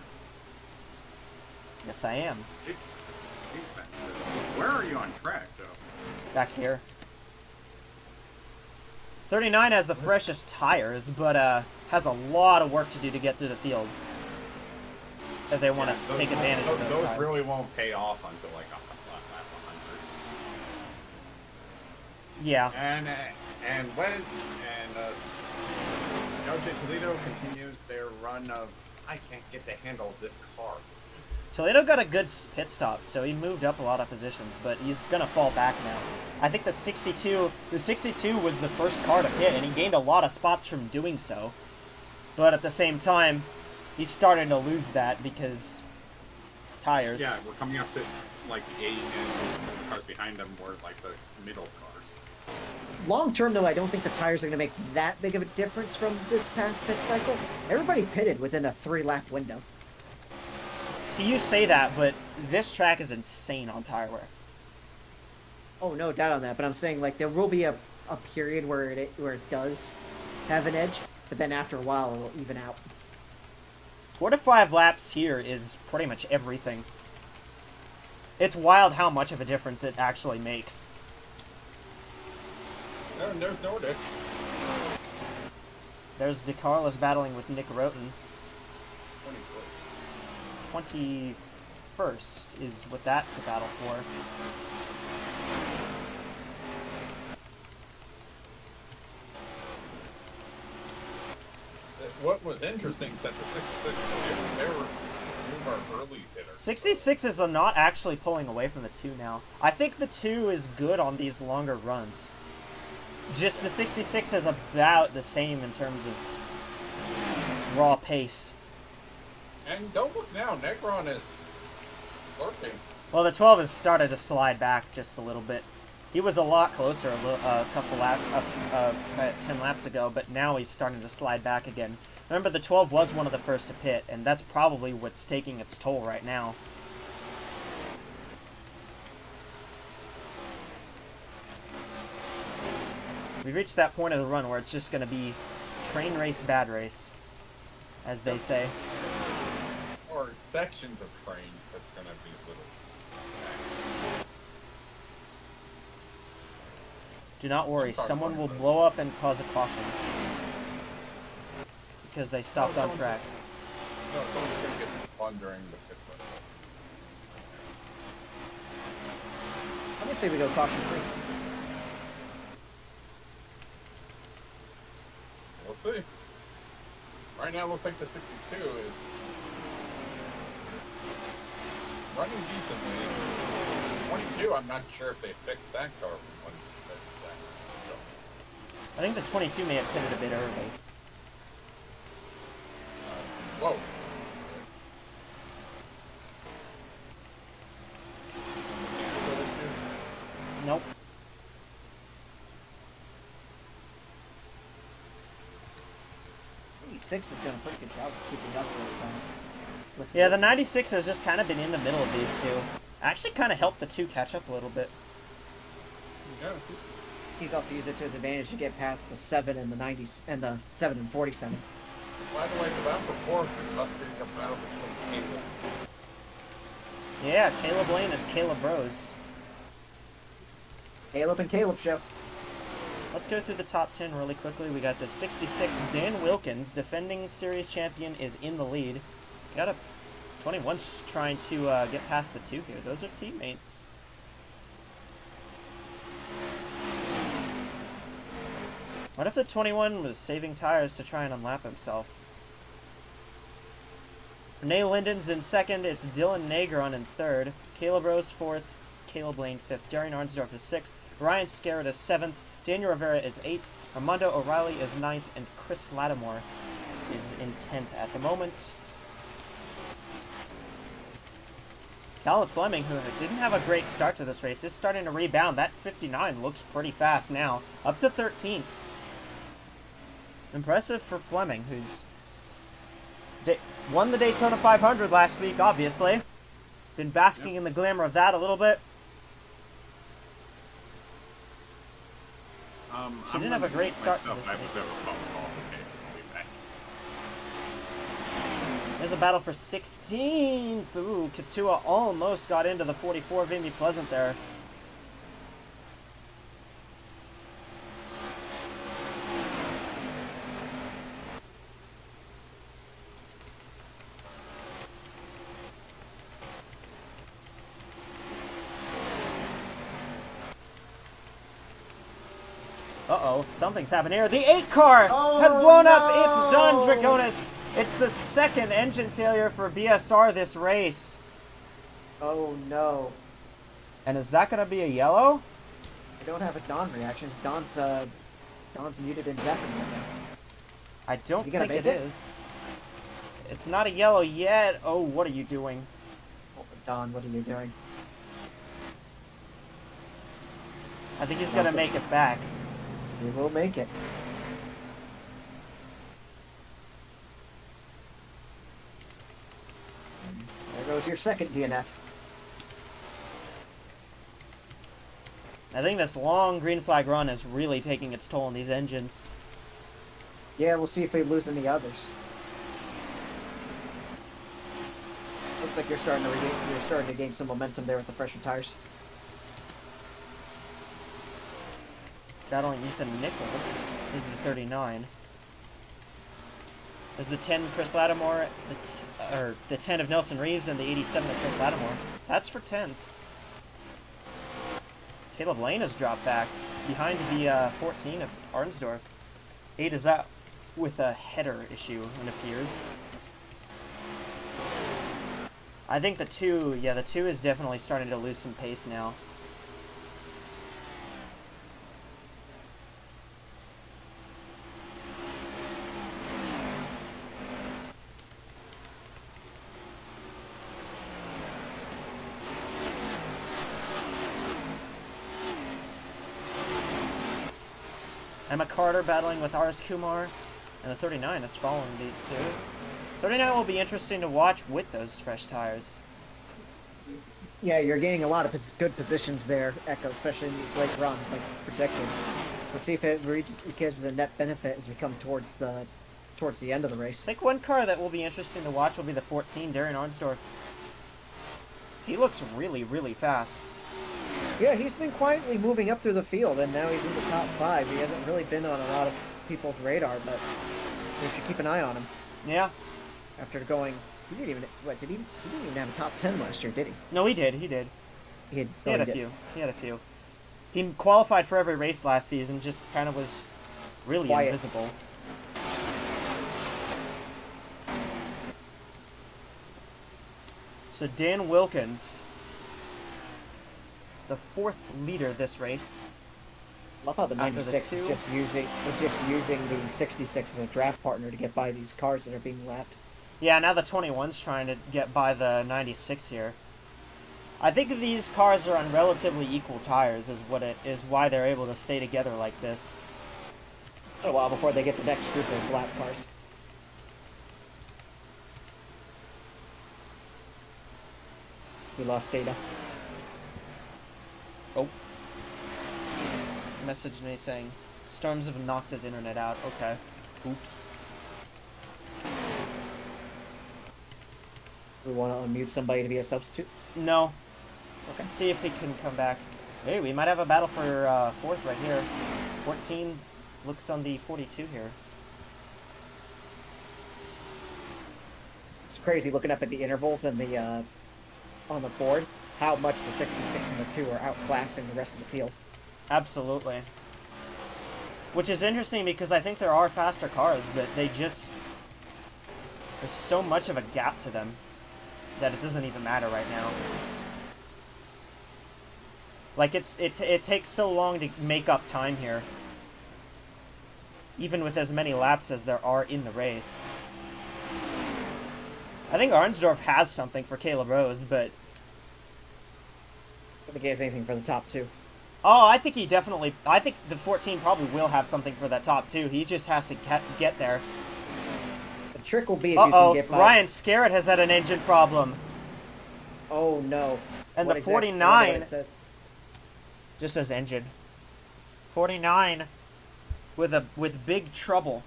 Yes, I am. Where are you on track, though? Back here. 39 has the freshest tires, but has a lot of work to do to get through the field. If they want to take advantage of those tires. Really won't pay off until like lap 100. Yeah. And LJ Toledo continues their run of I can't get the handle of this car. Toledo got a good pit stop, so he moved up a lot of positions, but he's gonna fall back now. I think the 62 was the first car to pit, and he gained a lot of spots from doing so. But at the same time, he's starting to lose that because tires. Yeah, we're coming up to like the 8 and the cars behind them were like the middle cars. Long term, though, I don't think the tires are going to make that big of a difference from this past pit cycle. Everybody pitted within a 3-lap window. See, you say that, but this track is insane on tire wear. Oh, no doubt on that. But I'm saying, like, there will be a period where it does have an edge, but then after a while, it'll even out. 4 to 5 laps here is pretty much everything. It's wild how much of a difference it actually makes. There's Nordic. There's DeCarlos battling with Nick Roten. 21st is what that's a battle for. What was interesting is that the 66 they were our early hitters. 66 is not actually pulling away from the 2 now. I think the 2 is good on these longer runs. Just the 66 is about the same in terms of raw pace. And don't look now, Negron is lurking. Well, the 12 has started to slide back just a little bit. He was a lot closer a couple 10 laps ago, but now he's starting to slide back again. Remember, the 12 was one of the first to pit, and that's probably what's taking its toll right now. We've reached that point of the run where it's just going to be train race, bad race, as they say. Or sections of train that's going to be little. Do not worry, someone will blow up and cause a caution. Because they stopped on track. No, someone's going to get spun during the pit stop. I'm going to say we go caution free. We'll see. Right now, it looks like the 62 is running decently. 22, I'm not sure if they fixed that car from when they fixed that. I think the 22 may have pitted a bit early. Whoa. Nope. Six is doing a pretty good job of keeping up with Yeah, the 96 has just kind of been in the middle of these two. Actually kind of helped the 2 catch up a little bit. Yeah. He's also used it to his advantage to get past the 7 and the 90s and the 7 and 47. By the way, the battle before was about being a battle between Caleb. Yeah, Caleb Lane and Caleb Rose. Caleb and Caleb show. Let's go through the top 10 really quickly. We got the 66, Dan Wilkins, defending series champion, is in the lead. Got a 21's trying to get past the 2 here. Those are teammates. What if the 21 was saving tires to try and unlap himself? Renee Linden's in second. It's Dylan Negron in third. Caleb Rose fourth. Caleb Lane fifth. Darian Arnsdorf is sixth. Ryan Scarrett is seventh. Daniel Rivera is 8th, Armando O'Reilly is 9th, and Chris Lattimore is in 10th at the moment. Caleb Fleming, who didn't have a great start to this race, is starting to rebound. That 59 looks pretty fast now, up to 13th. Impressive for Fleming, who's won the Daytona 500 last week, obviously. Been basking in the glamour of that a little bit. She didn't have a great start to this race. There's a battle for 16th. Ooh, Katua almost got into the 44. Vimy Pleasant there. Uh-oh, something's happening here. The 8 car has blown up. It's done, Dragonis. It's the second engine failure for BSR this race. Oh no. And is that going to be a yellow? I don't have a Don reaction. Don's muted indefinitely. I don't he gonna think make it it? is. It's not a yellow yet. Oh, what are you doing? Oh, Don, what are you doing? I think he's going to make it back. He will make it. There goes your second DNF. I think this long green flag run is really taking its toll on these engines. Yeah, we'll see if we lose any others. Looks like you're starting to gain some momentum there with the fresher tires. Battling Ethan Nichols is the 39. Is the 10 Chris Lattimore, the 10 of Nelson Reeves, and the 87 of Chris Lattimore. That's for 10th. Caleb Lane has dropped back behind the 14 of Arnsdorf. 8 is out with a header issue, it appears. I think the 2, yeah, the 2 is definitely starting to lose some pace now. Emma Carter battling with Ars Kumar, and the 39 is following these two. 39 will be interesting to watch with those fresh tires. Yeah, you're gaining a lot of good positions there, Echo, especially in these late runs, like predicted. Let's see if it gives a net benefit as we come towards the end of the race. I think one car that will be interesting to watch will be the 14, Darren Arnsdorf. He looks really, really fast. Yeah, he's been quietly moving up through the field, and now he's in the top 5. He hasn't really been on a lot of people's radar, but we should keep an eye on him. Yeah. After going, he didn't even have a top 10 last year, did he? No, he did. He had a few. He had a few. He qualified for every race last season, just kind of was really quiet. Invisible. So Dan Wilkins, the 4th leader this race. I love how the After the 96 two. is just using the 66 as a draft partner to get by these cars that are being lapped. Yeah, now the 21's trying to get by the 96 here. I think these cars are on relatively equal tires is why they're able to stay together like this. A while before they get the next group of lap cars. We lost data. Oh. Message me saying, storms have knocked his internet out. Okay. Oops. We want to unmute somebody to be a substitute? No. Okay. See if he can come back. Hey, we might have a battle for 4th right here. 14 looks on the 42 here. It's crazy looking up at the intervals and the on the board, how much the 66 and the 2 are outclassing the rest of the field. Absolutely. Which is interesting because I think there are faster cars, but there's so much of a gap to them that it doesn't even matter right now. Like it takes so long to make up time here, even with as many laps as there are in the race. I think Arnsdorf has something for Caleb Rose, but I don't think he has anything for the top 2. oh, I think the 14 probably will have something for that top 2. He just has to get there. The trick will be if you can get by. Ryan Scarrett has had an engine problem. Oh no. And What the exactly- 49 I wonder what it says. just says engine. 49 with big trouble.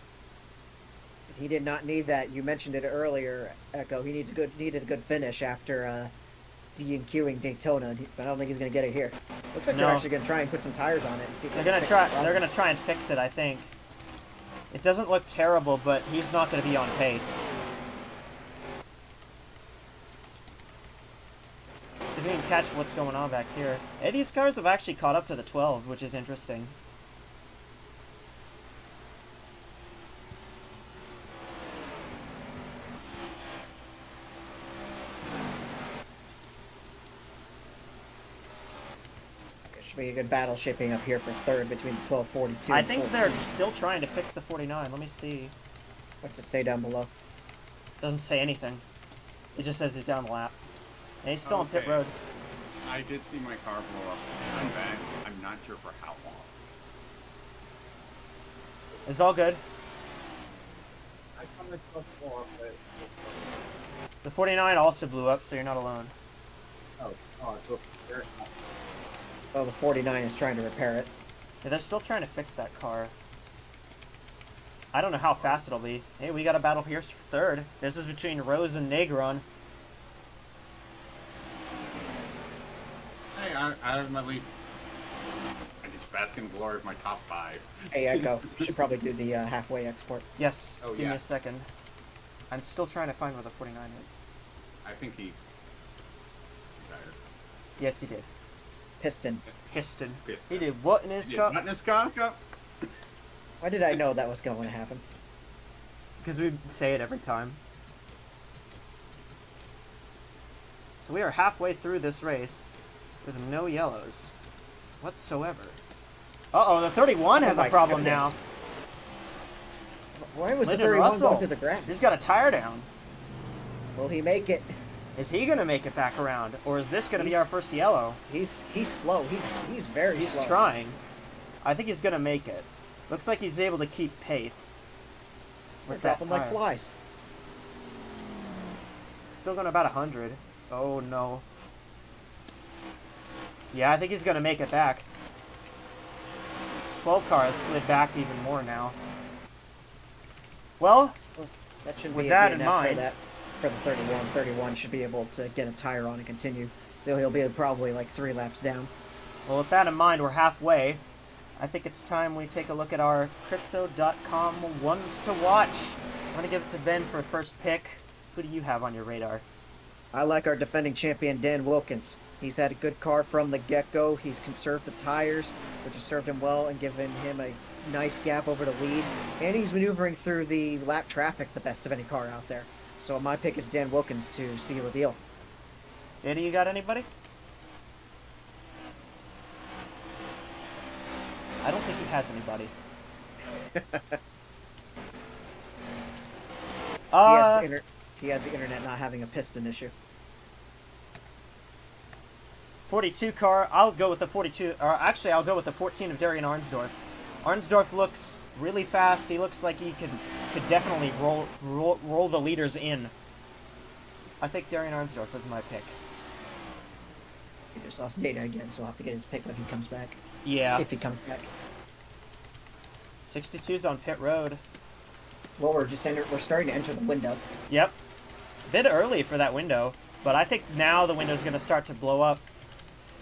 He did not need that. You mentioned it earlier, Echo. He needed a good finish after DNQing Daytona, but I don't think he's going to get it here. Looks like No. they're actually going to try and put some tires on it and see if They're they gonna can try. fix the They're problem. gonna try and fix it. I think. It doesn't look terrible, but he's not gonna be on pace. So if you can catch what's going on back here. Hey, these cars have actually caught up to the 12, which is interesting. Should be a good battle shaping up here for third between the 1242 I and think 14. they're still trying to fix the 49. Let me see. What's it say down below? Doesn't say anything. It just says he's down the lap. And he's still on pit Okay. road. I did see my car blow up. I'm back. I'm not sure for how long. It's all good. I found this stuff blow up, but... The 49 also blew up, so you're not alone. So Oh, the 49 is trying to repair it. Yeah, they're still trying to fix that car. I don't know how fast it'll be. Hey, we got a battle here for third. This is between Rose and Negron. hey, I'm at least... I just bask in the glory of my top 5. Hey, Echo. Should probably do the halfway export. Yes, Oh, give me yeah. a second. I'm still trying to find where the 49 is. I think he... retired. Yes, he did. Piston. Piston. Piston. He did what in his Yeah, cup? not in his car? Why did I know that was going to happen? Because we say it every time. So we are halfway through this race with no yellows whatsoever. Uh-oh, the 31 has Oh a my problem goodness. now. Why was Lyndon the 31 Russell. going through the grass? He's got a tire down. Will he make it? Is he going to make it back around? Or is this going to be He's- our first yellow? He's slow. He's very He's slow. trying. I think he's going to make it. Looks like he's able to keep pace. We're With that dropping like tire. flies. Still going about 100. Oh, no. Yeah, I think he's going to make it back. 12 car has slid back even more now. Well, That shouldn't With be that a in DNF mind- for that. For the 31. 31 should be able to get a tire on and continue. Though he'll be probably like 3 laps down. well, with that in mind, we're halfway. I think it's time we take a look at our Crypto.com ones to watch. I'm going to give it to Ben for first pick. Who do you have on your radar? I like our defending champion, Dan Wilkins. He's had a good car from the get-go. He's conserved the tires, which has served him well and given him a nice gap over the lead. And he's maneuvering through the lap traffic the best of any car out there. So my pick is Dan Wilkins to seal the deal. Data, you got anybody? I don't think he has anybody. He has the internet not having a piston issue. 42 car. I'll go with the 42. Or actually, I'll go with the 14 of Darian Arnsdorf. Arnsdorf looks really fast. He looks like he could definitely roll the leaders in. I think Darian Arnsdorf is my pick. He just lost data again, so I'll have to get his pick when he comes back. Yeah. If he comes back. 62's on pit road. Well, we're starting to enter the window. Yep. A bit early for that window, but I think now the window's going to start to blow up.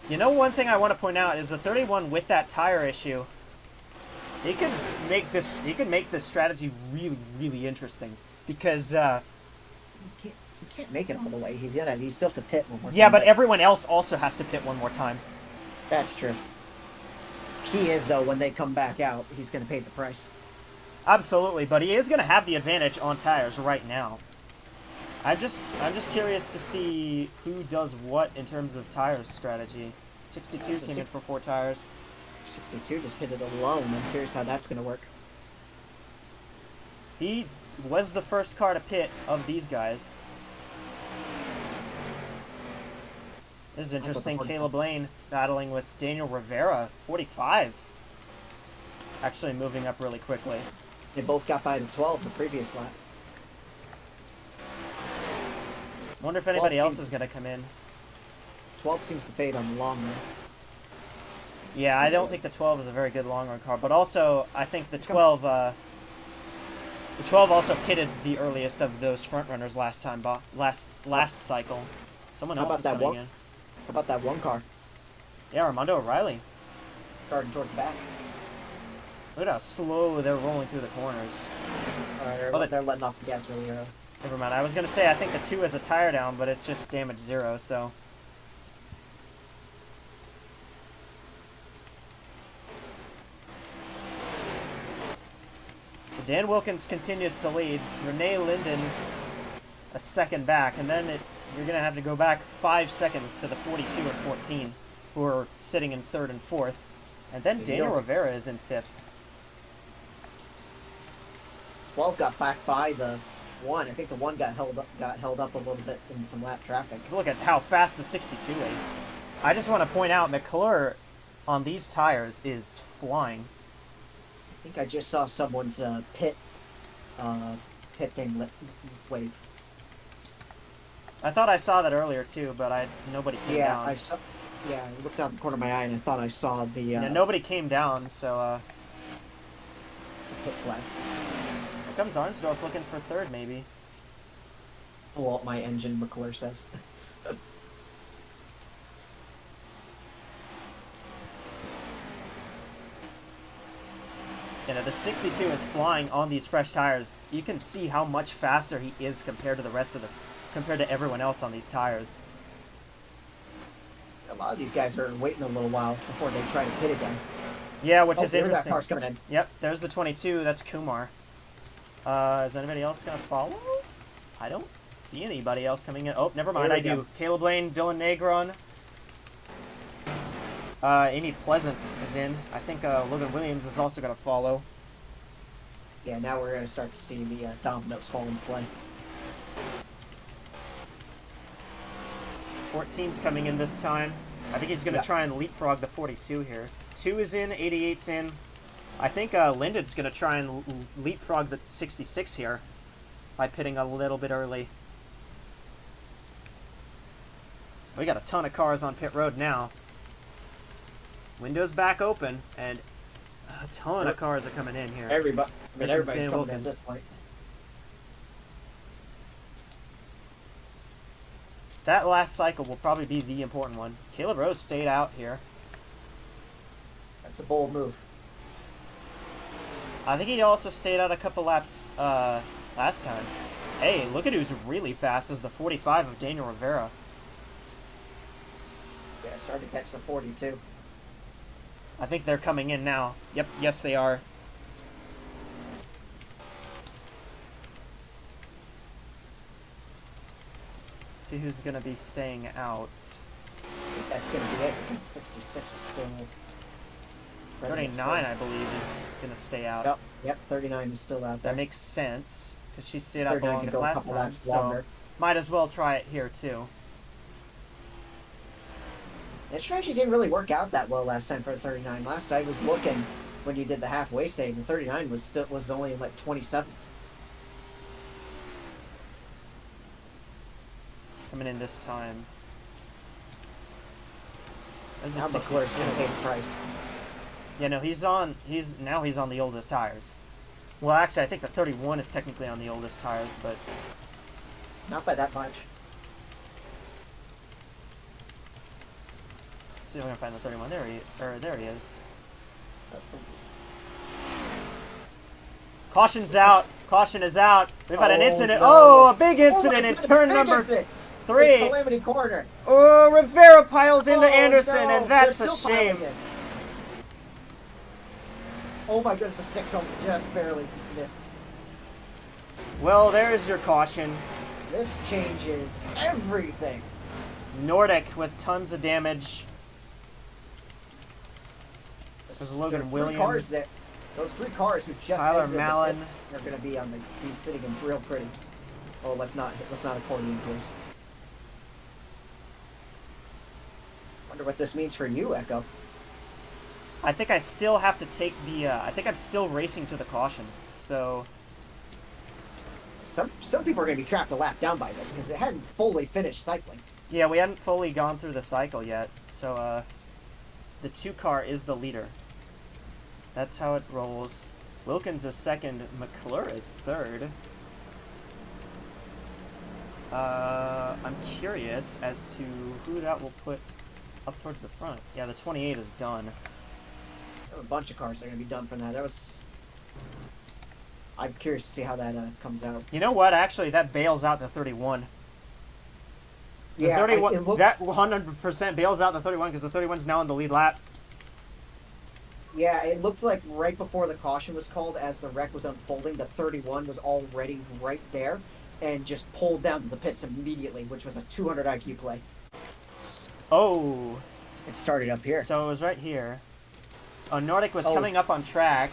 You know, one thing I want to point out is the 31 with that tire issue. He could make this strategy really, really interesting because He can't make it all the way. He still have to pit one more time. yeah, but everyone else also has to pit one more time. That's true. Key is, though, when they come back out, he's going to pay the price. Absolutely, but he is going to have the advantage on tires right now. I'm just curious to see who does what in terms of tires strategy. 62 came in for 4 tires. 62 just pitted alone. I'm curious how that's going to work. He was the first car to pit of these guys. This is interesting. Caleb Lane battling with Daniel Rivera, 45. Actually moving up really quickly. They both got by the 12 the previous lap. Wonder if anybody 12 else seems- is going to come in. 12 seems to fade on the long run. Yeah, I don't think the 12 is a very good long run car, but also I think the 12 also pitted the earliest of those front runners last time, last cycle. Someone How else about is that coming one? in. How about that one car? Yeah, Armando O'Reilly. Starting towards the back. Look at how slow they're rolling through the corners. They're letting off the gas really early. Never mind. I was gonna say I think the 2 has a tire down, but it's just damage 0. So Dan Wilkins continues to lead. Renee Linden a second back, and then you're gonna have to go back 5 seconds to the 42 and 14. who are sitting in 3rd and 4th. And then Daniel Rivera is in 5th. 12 got back by the 1. I think the 1 got held up a little bit in some lap traffic. Look at how fast the 62 is. I just want to point out McClure on these tires is flying. I think I just saw someone's pit thing wave. I thought I saw that earlier too, but nobody came down. I looked out the corner of my eye and I thought I saw the. Yeah, nobody came down, so. Pit flag. Here comes Arnsdorf looking for 3rd, maybe. Blow up my engine, McClure says. You know, the 62 is flying on these fresh tires. You can see how much faster he is compared to everyone else on these tires. A lot of these guys are waiting a little while before they try to pit again. Yeah, which is interesting. That car's coming in. Yep, there's the 22. That's Kumar. Is anybody else going to follow? I don't see anybody else coming in. Oh, never mind. I do. Caleb Lane, Dylan Negron. Amy Pleasant is in. I think Logan Williams is also going to follow. Yeah, now we're going to start to see the dominoes fall into play. 14's coming in this time. I think he's going to try and leapfrog the 42 here. 2 is in, 88's in. I think Linden's going to try and leapfrog the 66 here by pitting a little bit early. We got a ton of cars on pit road now. Windows back open, and a ton of cars are coming in here. Everybody's coming in at this point. That last cycle will probably be the important one. Caleb Rose stayed out here. That's a bold move. I think he also stayed out a couple laps last time. Hey, look at who's really fast is the 45 of Daniel Rivera. Yeah, starting to catch the 42. I think they're coming in now. Yep, yes they are. See who's going to be staying out. I think that's going to be it because the 66 was still... 39, I believe, is going to stay out. Yep, 39 is still out there. That makes sense because she stayed out the longest last time. So might as well try it here too. That strategy didn't really work out that well last time for the 39. Last I was looking when you did the halfway save, the 39 was only like 27. Coming in this time. Now McClure's gonna pay the price. Yeah, no, he's on the oldest tires. Well, actually, I think the 31 is technically on the oldest tires, but not by that much. See if we can find the 31. There he is. Caution's out. Caution is out. We've had an incident. No. Oh, a big incident in turn number 3. It's Calamity Corner. Oh, Rivera piles into Anderson, and that's a shame. Oh my goodness, the 6 just barely missed. Well, there's your caution. This changes everything. Nordic with tons of damage. There's Logan Williams. Those 3 cars who just Tyler exited Mallon the pits are going to be sitting in real pretty. Oh, let's not accordion, please. Wonder what this means for you, Echo. I think I still have to take the. I think I'm still racing to the caution. So some people are going to be trapped a lap down by this because it hadn't fully finished cycling. yeah, we hadn't fully gone through the cycle yet. So the 2 car is the leader. That's how it rolls. Wilkins is 2nd. McClure is 3rd. I'm curious as to who that will put up towards the front. Yeah, the 28 is done. A bunch of cars are going to be done from that. I'm curious to see how that comes out. You know what? Actually, that bails out the 31. The Yeah, 31 that 100% bails out the 31 because the 31 is now on the lead lap. Yeah, it looked like right before the caution was called, as the wreck was unfolding, the 31 was already right there and just pulled down to the pits immediately, which was a 200 IQ play. Oh, It started up here. So it was right here. Oh, Nordic was Oh, coming up on track,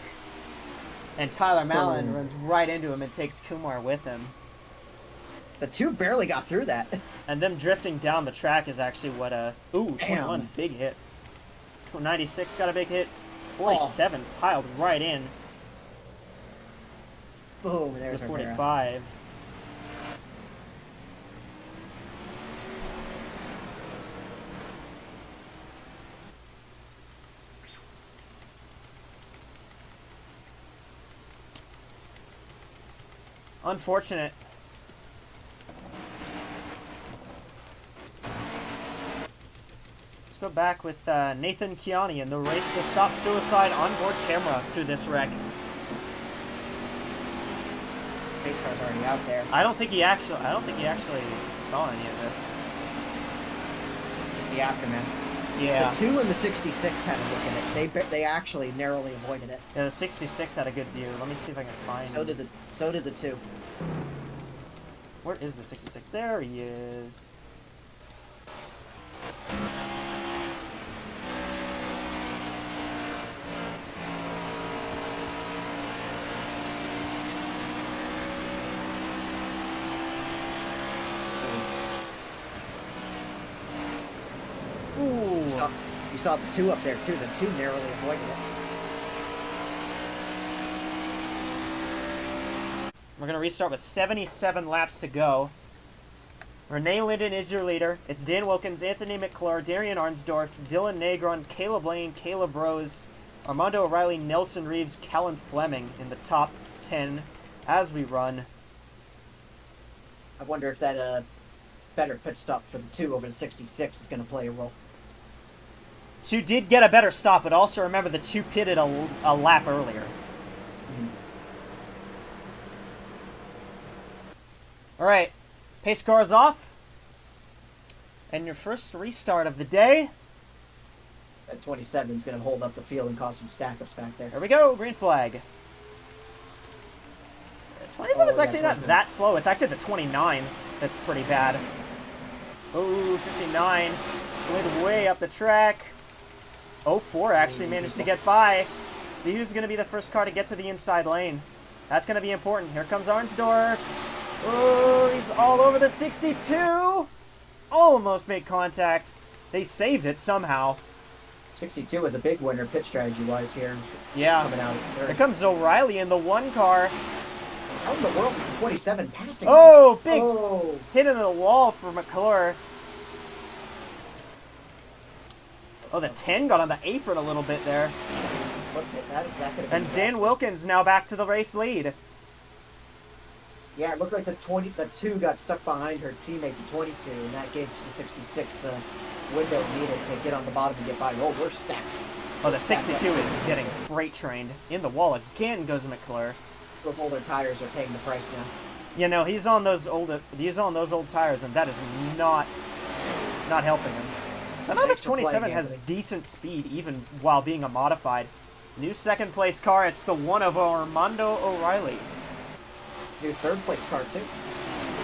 and Tyler Mallon Boom. runs right into him and takes Kumar with him. The 2 barely got through that. And them drifting down the track is actually what Ooh, 21, Damn. big hit. 96 got a big hit. 47 piled right in. Boom, there's The our Vera. 45. Unfortunate. Let's go back with Nathan Kiani in the race to stop suicide onboard camera through this wreck. Pace car's already out there. I don't think he actually saw any of this. Just the aftermath. Yeah. The 2 and the 66 had a look at it. They actually narrowly avoided it. Yeah, the 66 had a good view. Let me see if I can find So did the 2. Where is the 66? There he is. Ooh. You saw the 2 up there too. The 2 narrowly avoided it. We're going to restart with 77 laps to go. Renee Linden is your leader. It's Dan Wilkins, Anthony McClure, Darian Arnsdorf, Dylan Negron, Caleb Lane, Caleb Rose, Armando O'Reilly, Nelson Reeves, Callan Fleming in the top 10 as we run. I wonder if that better pit stop for the 2 over the 66 is going to play a role. 2 did get a better stop, but also remember the 2 pitted a lap earlier. All right, pace car is off. And your first restart of the day. That 27 is going to hold up the field and cause some stack-ups back there. Here we go, green flag. 27's actually not that slow. It's actually the 29 that's pretty bad. Oh, 59 slid way up the track. 04 actually managed to get by. See who's going to be the first car to get to the inside lane. That's going to be important. Here comes Arnsdorf. Oh, he's all over the 62. Almost made contact. They saved it somehow. 62 was a big winner pit strategy-wise here. Yeah. Coming out. Here comes O'Reilly in the 1 car. How in the world is the 27 passing? Oh, big Oh. hit into the wall for McClure. Oh, the 10 got on the apron a little bit there. That could have been And Dan fast. Wilkins now back to the race lead. Yeah, it looked like the 2 got stuck behind her teammate, the 22, and that gave the 66 the window it needed to get on the bottom and get by. Oh, we're stacked. Oh, the 62 is getting freight trained. In the wall again goes McClure. Those older tires are paying the price now. You know, he's on those old tires, and that is not helping him. Somehow the Thanks for 27 playing, has Anthony. decent speed even while being a modified. New second place car, it's the 1 of Armando O'Reilly. New third place car too.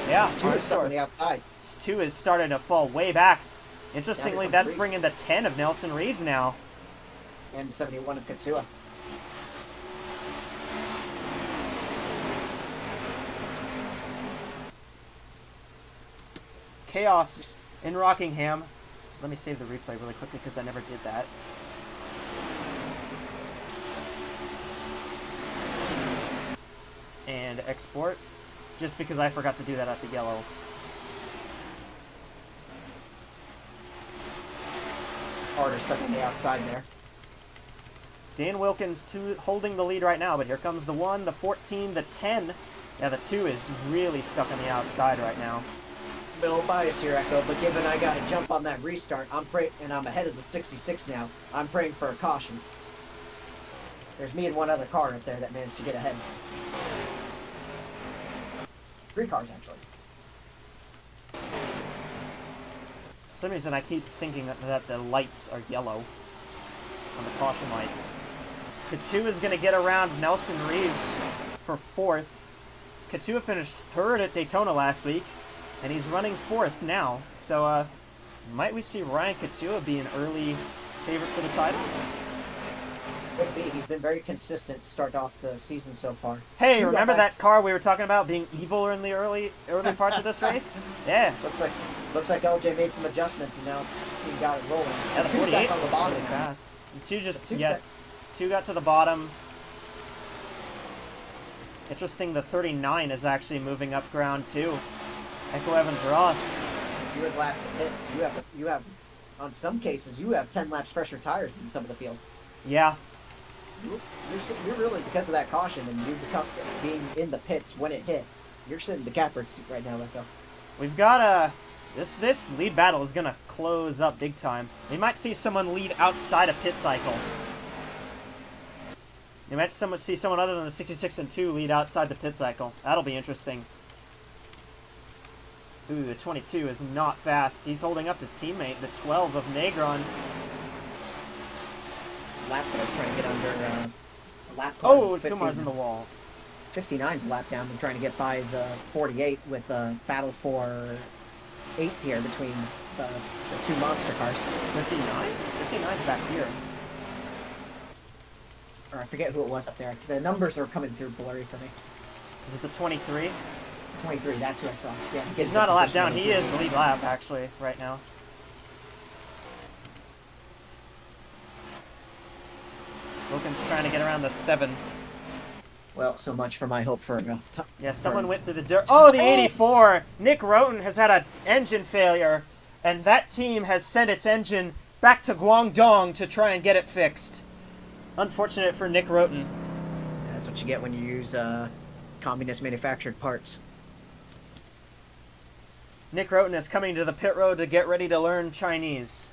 Yeah, 2 is stuck on the outside. 2 is starting to fall way back. Interestingly, comes that's Reeves. bringing the 10 of Nelson Reeves now. And 71 of Katua. Chaos in Rockingham. Let me save the replay really quickly because I never did that. And export, just because I forgot to do that at the yellow. Carter stuck on the outside there. Dan Wilkins holding the lead right now, but here comes the 1, the 14, the 10. Yeah, the 2 is really stuck on the outside right now. Little bias here, Echo, but given I got to jump on that restart, and I'm ahead of the 66 now, I'm praying for a caution. There's me and one other car up there that managed to get ahead. 3 cars, actually. For some reason, I keep thinking that the lights are yellow on the caution lights. Katua is going to get around Nelson Reeves for 4th. Katua finished 3rd at Daytona last week, and he's running 4th now. So, Might we see Ryan Katua be an early favorite for the title? Could be. He's been very consistent to start off the season so far. Hey, Two remember got that car we were talking about being evil in the early parts of this race? Yeah. Looks like LJ made some adjustments and now he got it rolling. Yeah, the Two's 48 back on the was bottom really now. fast. And two just, Two's yeah, back- two got to the bottom. Interesting, the 39 is actually moving up ground too. Echo Evans Ross. You had last hits. You have, on some cases, you have 10 laps fresher tires in some of the field. Yeah. You're really, because of that caution and you become being in the pits when it hit, you're sitting in the catbird seat right now, Echo. We've got this lead battle is gonna close up big time. We might see someone lead outside a pit cycle. You might see someone other than the 66 and 2 lead outside the pit cycle. That'll be interesting. Ooh, the 22 is not fast. He's holding up his teammate, the 12 of Negron. Lap cars trying to get under a lap car. Oh, Kumar's in the wall. 59's a lap down and trying to get by the 48 with a battle for 8th here between the two monster cars. 59? 59's back here. Or I forget who it was up there. The numbers are coming through blurry for me. Is it the 23? 23, that's who I saw. Yeah, He's not a lap down. He is lead lap, actually, right now. Wilkins trying to get around the 7. Well, so much for my hope for Yeah, someone went through the dirt. Oh, the 84! Nick Roten has had an engine failure, and that team has sent its engine back to Guangdong to try and get it fixed. Unfortunate for Nick Roten. That's what you get when you use communist manufactured parts. Nick Roten is coming to the pit road to get ready to learn Chinese.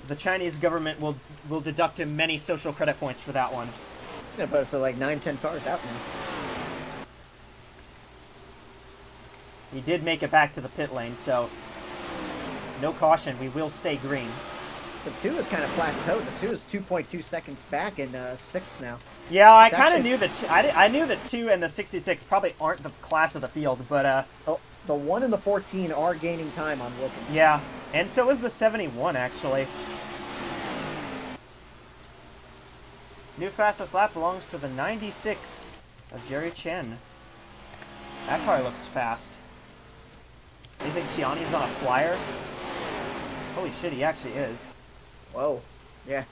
The Chinese government will deduct him many social credit points for that one. It's going to put us at like 9-10 cars out now. He did make it back to the pit lane, so no caution. We will stay green. The 2 is kind of plateaued. The 2 is 2.2 seconds back in 6th now. Yeah, I It's kind of actually- knew the two. I knew the 2 and the 66 probably aren't the class of the field, but Oh, the 1 and the 14 are gaining time on Wilkins. yeah, and so is the 71 actually. New fastest lap belongs to the 96 of Jerry Chen. That car looks fast. You think Kiani's on a flyer? Holy shit, he actually is. Whoa. Yeah.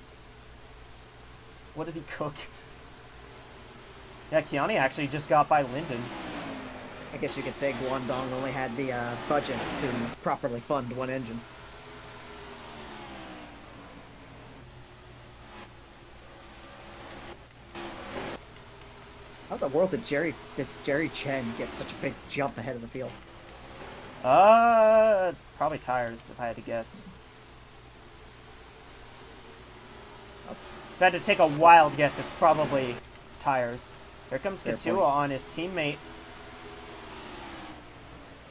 What did he cook? Yeah, Kiani actually just got by Linden. I guess you could say Guangdong only had the budget to properly fund one engine. How in the world did Jerry Chen get such a big jump ahead of the field? Probably tires, if I had to guess. If I had to take a wild guess, it's probably tires. Here comes Fair Katua point. on his teammate.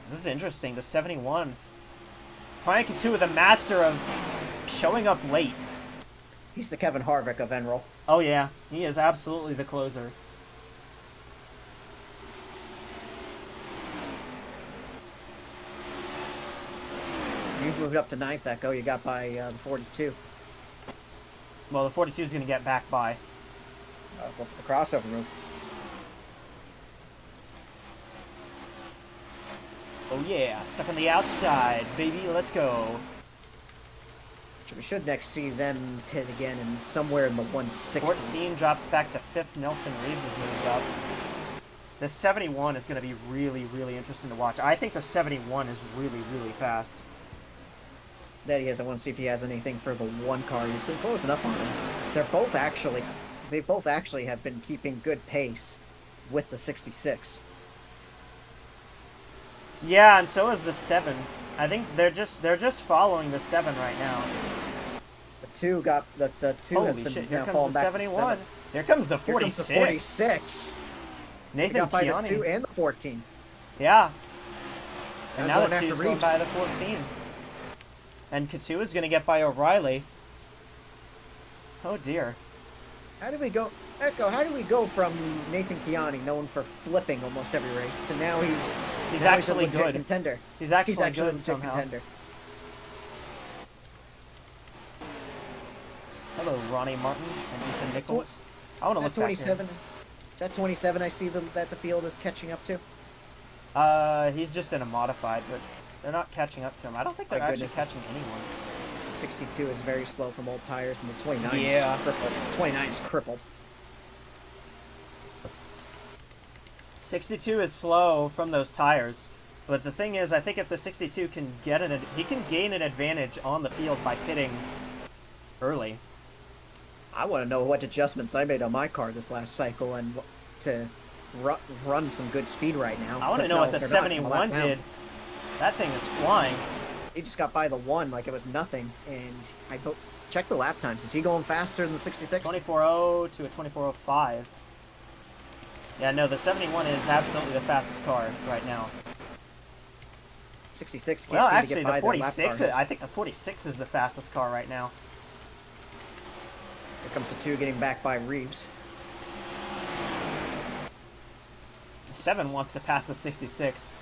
This is interesting, the 71. Ryan Katua, the master of showing up late. He's the Kevin Harvick of ENROLC. Oh yeah, he is absolutely the closer. You've moved up to 9th, Echo. You got by the 42. Well, the 42 is going to get back by. Go for the crossover move. Oh yeah, stuck on the outside, baby, let's go. We should next see them hit again and somewhere in the 160s. 14 drops back to 5th. Nelson Reeves has moved up. The 71 is going to be really, really interesting to watch. I think the 71 is really, really fast. That he is. I want to see if he has anything for the 1 car. He's been closing up on him. They both actually have been keeping good pace with the 66. Yeah, and so is the 7. I think they're just following the 7 right now. The 2 got the 2 has Holy been shit, here now comes falling the back to 71. 7. Here comes the Here comes 46. the 46. They Nathan got by the 2 Kiani. and the 14. Yeah. Now And now going the after 2's going Reeves. by the 14. And Katua's going to get by O'Reilly. Oh dear. How did we go? Echo, how do we go from Nathan Kiani, known for flipping almost every race, to now He's now actually a legit good. contender? He's actually a good legit somehow. contender. Hello, Ronnie Martin and Ethan Nichols. I want to look Is that back here. 27? Is that 27 I see that the field is catching up to? He's just in a modified, but they're not catching up to him. I don't think they're My actually goodness. catching anyone. 62 is very slow from old tires, and the 29 Yeah. is crippled. 29 is crippled. 62 is slow from those tires, but the thing is, I think if the 62 can get he can gain an advantage on the field by pitting early. I want to know what adjustments I made on my car this last cycle and to run some good speed right now. I want to But know no, what the they're not. It's a 71 lap down. did. That thing is flying. He just got by the 1 like it was nothing, and check the lap times. Is he going faster than the 66? 24.0 to a 24.05. Yeah, no, the 71 is absolutely the fastest car right now. 66 can't Well, seem to actually, get by the that lap 46, car. I think the 46 is the fastest car right now. Here comes the 2 getting back by Reeves. The 7 wants to pass the 66.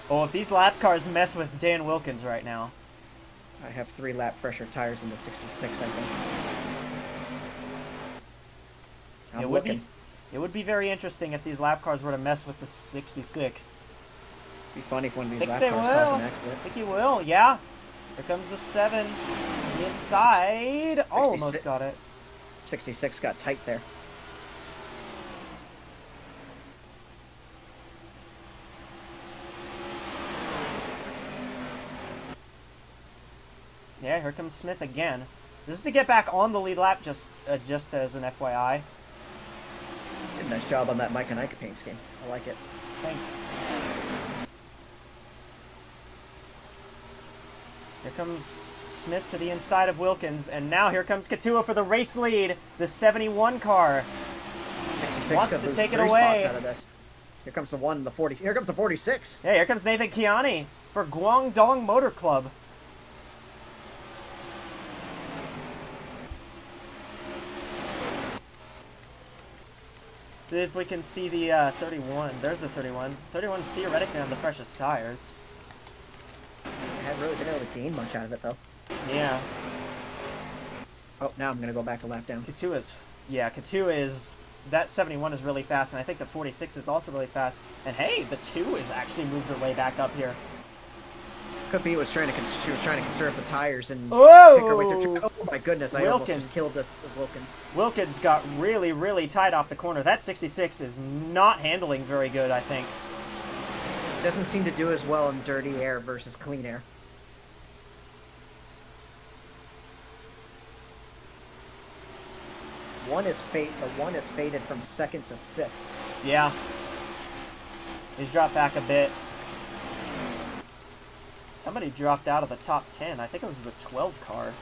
Oh, if these lap cars mess with Dan Wilkins right now. I have 3 lap fresher tires in the 66, I think. I'm looking. It would be very interesting if these lap cars were to mess with the 66. Be funny if one of these Think lap they cars cause an will. accident. I think he will, yeah. Here comes the 7. The inside. Almost 66. got it. 66 got tight there. Yeah, here comes Smith again. This is to get back on the lead lap, just as an FYI. Did a nice job on that Mike and Ike paint scheme. I like it. Thanks. Here comes Smith to the inside of Wilkins, and now here comes Katua for the race lead. The 71 car 66 wants could to lose take it 3 away. spots out of this. Here comes the 1, the 40. Here comes the 46. Yeah, here comes Nathan Kiani for Guangdong Motor Club. See if we can see the 31. There's the 31. 31's theoretically on the freshest tires. I haven't really been able to gain much out of it, though. Yeah. Oh, now I'm going to go back a lap down. Katua is... That 71 is really fast, and I think the 46 is also really fast. And hey, the 2 is actually moved her way back up here. Could be she was trying to conserve the tires and Oh! pick her way through. Oh my goodness! I almost Wilkins. just killed the Wilkins. Wilkins got really, really tight off the corner. That 66 is not handling very good, I think. Doesn't seem to do as well in dirty air versus clean air. The 1 is faded from 2nd to 6th. Yeah. He's dropped back a bit. Somebody dropped out of the top 10. I think it was the 12 car.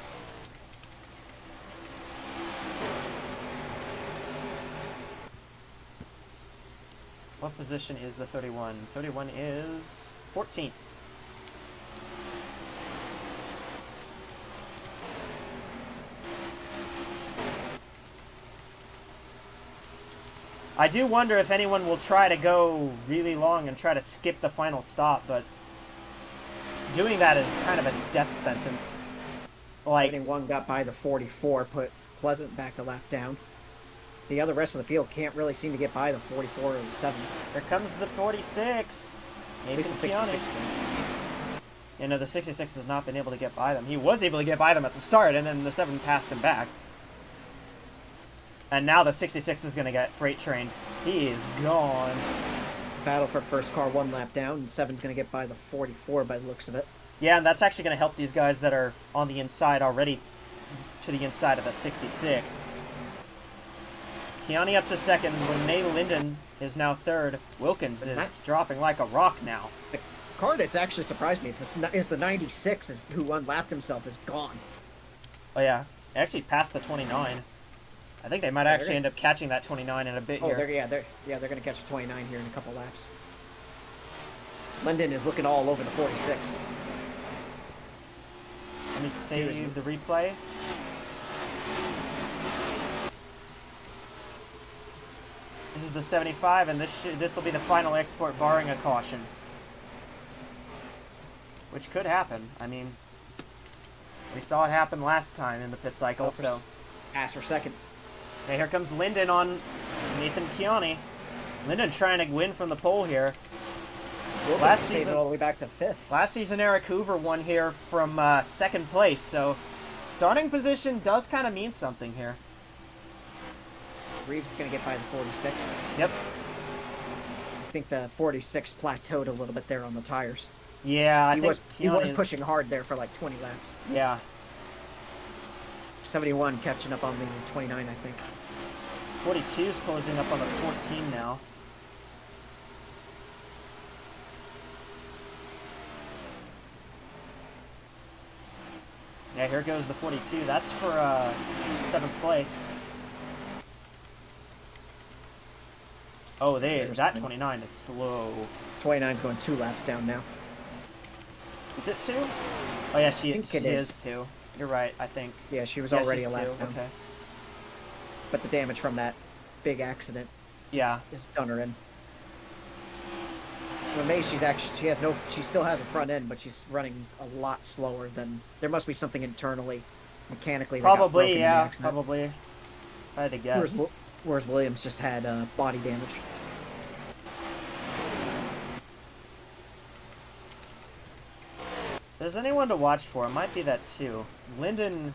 What position is the 31? 31 is 14th. I do wonder if anyone will try to go really long and try to skip the final stop, but doing that is kind of a death sentence. Like, 71 got by the 44, put Pleasant back a lap down. The rest of the field can't really seem to get by the 44 or the 7. here comes the 46. At least the Nathan 66 Kiani. can. You know, the 66 has not been able to get by them. He was able to get by them at the start, and then the 7 passed him back. And now the 66 is going to get freight trained. He is gone. Battle for first car 1 lap down, and 7's going to get by the 44 by the looks of it. Yeah, and that's actually going to help these guys that are on the inside already to the inside of the 66. Kiani up to 2nd. Renee Linden is now 3rd. Wilkins is dropping like a rock now. The car that's actually surprised me is the 96 who unlapped himself is gone. Oh, yeah. Actually passed the 29. I think they might actually end up catching that 29 in a bit here. They're going to catch a 29 here in a couple laps. Linden is looking all over the 46. Let me save the replay. This is the 75, and this will be the final export, barring a caution, which could happen. I mean, we saw it happen last time in the pit cycle. So, pass for second. okay, here comes Lyndon on Nathan Chiani. Lyndon trying to win from the pole here. Last season, all the way back to 5th. Last season, Eric Hoover won here from second place. So, starting position does kind of mean something here. Reeves is going to get by the 46. Yep. I think the 46 plateaued a little bit there on the tires. Yeah, he was pushing hard there for like 20 laps. Yeah. 71 catching up on the 29, I think. 42 is closing up on the 14 now. Yeah, here goes the 42. That's for 7th place. Oh, that 29 is slow. 29's going 2 laps down now. Is it 2? Oh yeah, she it is 2. You're right, I think. Yeah, she was already a lap 2. down. Okay. But the damage from that big accident, yeah, is done her in. Well, May, she still has a front end, but she's running a lot slower than. There must be something internally, mechanically. Probably, yeah, probably. If I had to guess. Whereas Williams just had body damage. If there's anyone to watch for, it might be that too. Lyndon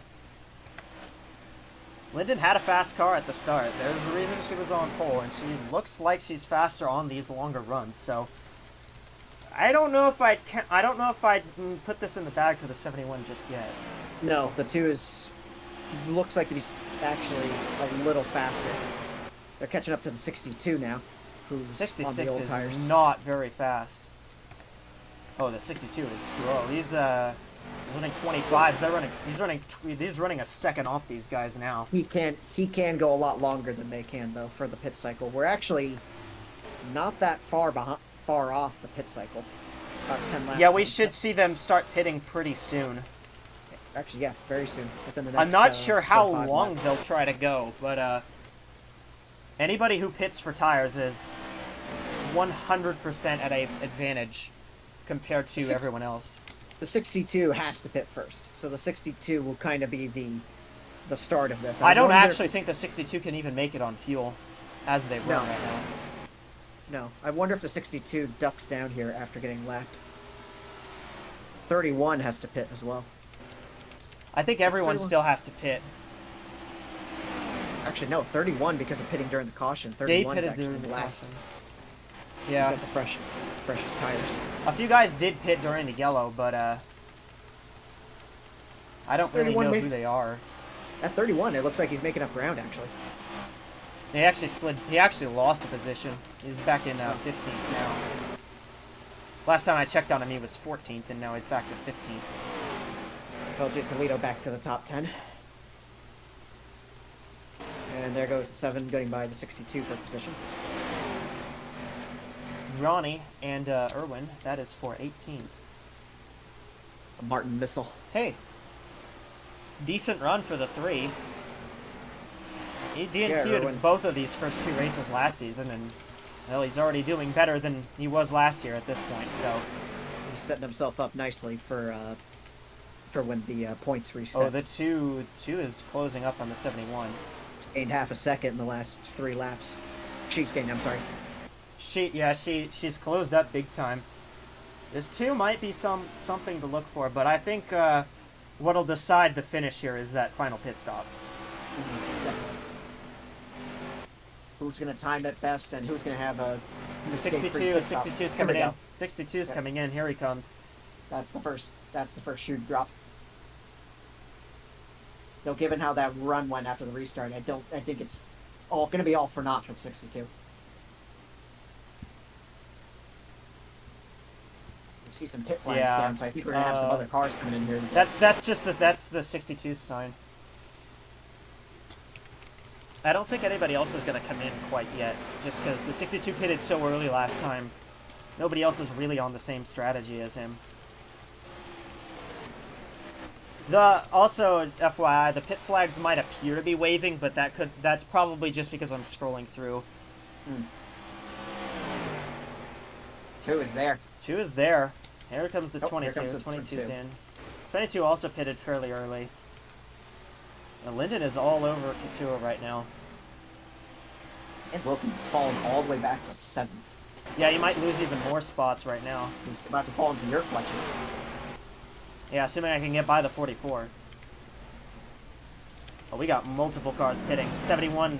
had a fast car at the start. There's a reason she was on pole, and she looks like she's faster on these longer runs. So I don't know if I can put this in the bag for the 71 just yet. No, the 2 looks like to be actually a little faster. They're catching up to the 62 now, who's 66 on the old is tires. not very fast. Oh, the 62 is slow. He's running 25s. He's running a second off these guys now. He can go a lot longer than they can though for the pit cycle. We're actually not that far off the pit cycle. About 10 laps. Yeah, we should see them start pitting pretty soon. Actually, yeah, very soon. Within the next, I'm not sure how 4 or 5 long laps. they'll try to go, but anybody who pits for tires is 100% at an advantage compared to everyone else. The 62 has to pit first, so the 62 will kind of be the start of this. I don't actually think the 62 can even make it on fuel as they run right now. No, I wonder if the 62 ducks down here after getting lapped. 31 has to pit as well. I think everyone still has to pit. Actually, no, 31 because of pitting during the caution. 31 is actually the last. Yeah. He's got the freshest tires. A few guys did pit during the yellow, but I don't really know who they are. At 31, it looks like he's making up ground, actually. He actually lost a position. He's back in 15th now. Last time I checked on him, he was 14th, and now he's back to 15th. LJ Toledo back to the top 10. And there goes the 7 getting by the 62 for position. Johnny and Irwin, that is for 18th. A Martin missile. Hey, decent run for the 3. He DNQ'd in both of these first 2 races last season, and well, he's already doing better than he was last year at this point. So he's setting himself up nicely for when the points reset. Oh, the 2 is closing up on the 71. Gained half a second in the last 3 laps. She's gained. I'm sorry. She's closed up big time. This 2 might be something to look for, but I think what'll decide the finish here is that final pit stop. Who's going to time it best, and who's going to have a 62's coming in. 62's coming in. Here he comes. That's the first shoot drop. Though, given how that run went after the restart, I think it's all going to be all for naught for the 62. We see some pit flags down, so I think we're going to have some other cars coming in here. That's the 62's sign. I don't think anybody else is going to come in quite yet, just because the 62 pitted so early last time. Nobody else is really on the same strategy as him. Also, FYI, the pit flags might appear to be waving, but that's probably just because I'm scrolling through. 2 is there. 2 is there. Here comes the Oh, 22. here comes the 22's 22. in. 22 also pitted fairly early. And Linden is all over Katua right now. And Wilkins has fallen all the way back to 7th. Yeah, you might lose even more spots right now. He's about to fall into your clutches. Yeah, assuming I can get by the 44. Oh, we got multiple cars pitting. 71,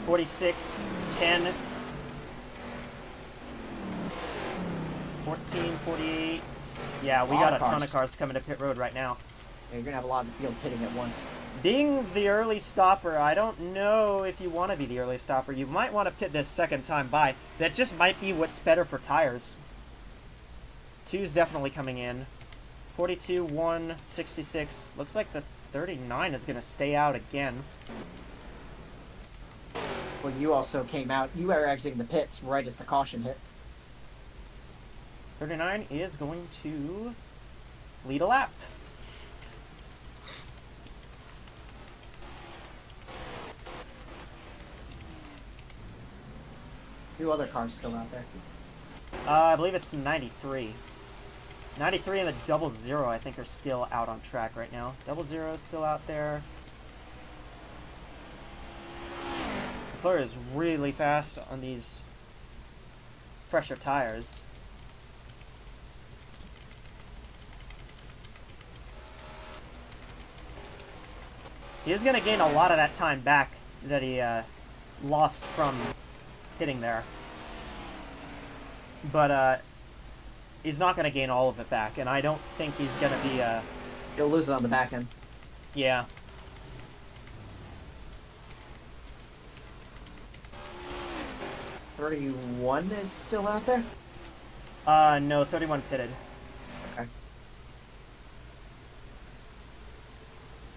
46, 10, 14, 48. Yeah, we got a ton of cars coming to pit road right now. Yeah, you're going to have a lot of the field pitting at once. Being the early stopper, I don't know if you want to be the early stopper. You might want to pit this second time by. That just might be what's better for tires. 2's definitely coming in. 42, 1, 66. Looks like the 39 is going to stay out again. Well, you also came out. You were exiting the pits right as the caution hit. 39 is going to lead a lap. Two other cars still out there. I believe it's 93. 93 and the 00, I think, are still out on track right now. 00 is still out there. McClure is really fast on these fresher tires. He is going to gain a lot of that time back that he lost from hitting there. But he's not going to gain all of it back, and I don't think he's going to be... He'll lose it on the back end. Yeah. $31 is still out there? No, 31 pitted. Okay.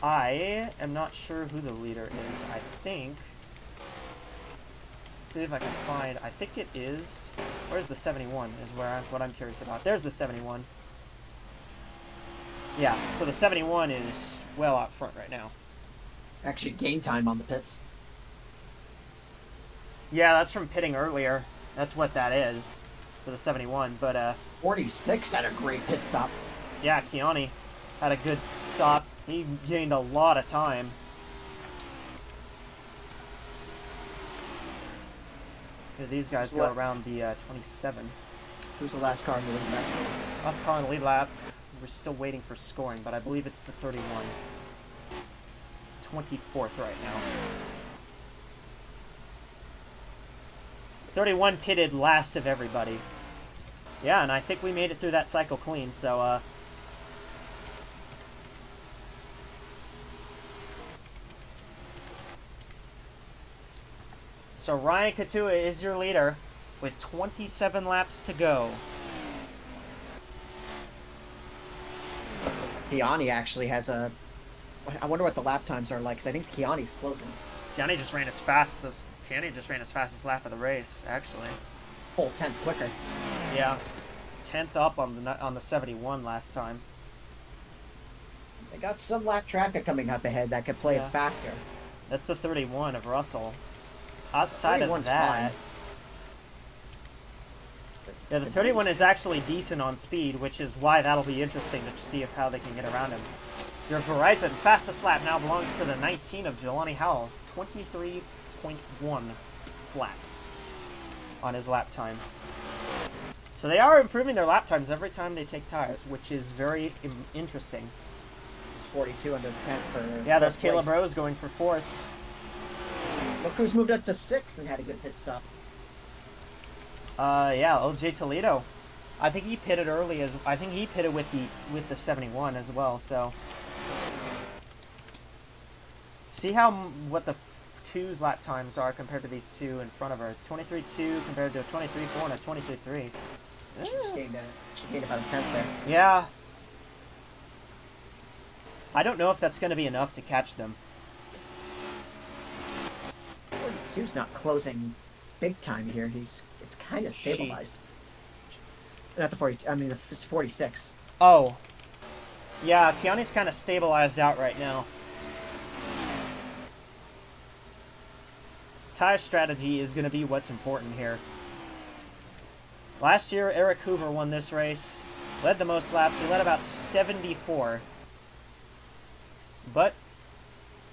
I am not sure who the leader is. I think... See if I can find... I think it is... Where's the 71 is what I'm curious about. There's the 71. Yeah, so the 71 is well out front right now. Actually, gain time on the pits. Yeah, that's from pitting earlier. That's what that is for the 71. But 46 had a great pit stop. yeah, Kiani had a good stop. He gained a lot of time. Here, these guys go around the 27. Who's the last car in the lead lap? Last car in the lead lap. We're still waiting for scoring, but I believe it's the 31. 24th right now. 31 pitted last of everybody. Yeah, and I think we made it through that cycle clean, so So Ryan Katua is your leader with 27 laps to go. Kiani actually has a... I wonder what the lap times are like, because I think Kiani's closing. Kiani just ran his fastest lap of the race, actually. Full 10th quicker. Yeah, 10th up on the 71 last time. They got some lap traffic coming up ahead that could play a factor. That's the 31 of Russell. Outside of 31's that, fine. yeah, the 31 is actually decent on speed, which is why that'll be interesting to see how they can get around him. Your Verizon fastest lap now belongs to the 19 of Jelani Howell, 23.1 flat on his lap time. So they are improving their lap times every time they take tires, which is very interesting. It's 42 under the 10th for... Yeah, there's Caleb Rose going for 4th. Look who's moved up to 6th and had a good pit stop. Yeah, OJ Toledo. I think he pitted early I think he pitted with the 71 as well, so. See what the 2's lap times are compared to these two in front of her. 23.2 compared to a 23.4 and a 23.3. She just gained about a 10th there. Yeah. I don't know if that's going to be enough to catch them. 42's not closing big time here. It's kind of stabilized. Not the 40. I mean, it's 46. Oh. Yeah, Kiani's kind of stabilized out right now. Tire strategy is going to be what's important here. Last year, Eric Hoover won this race. Led the most laps. He led about 74. But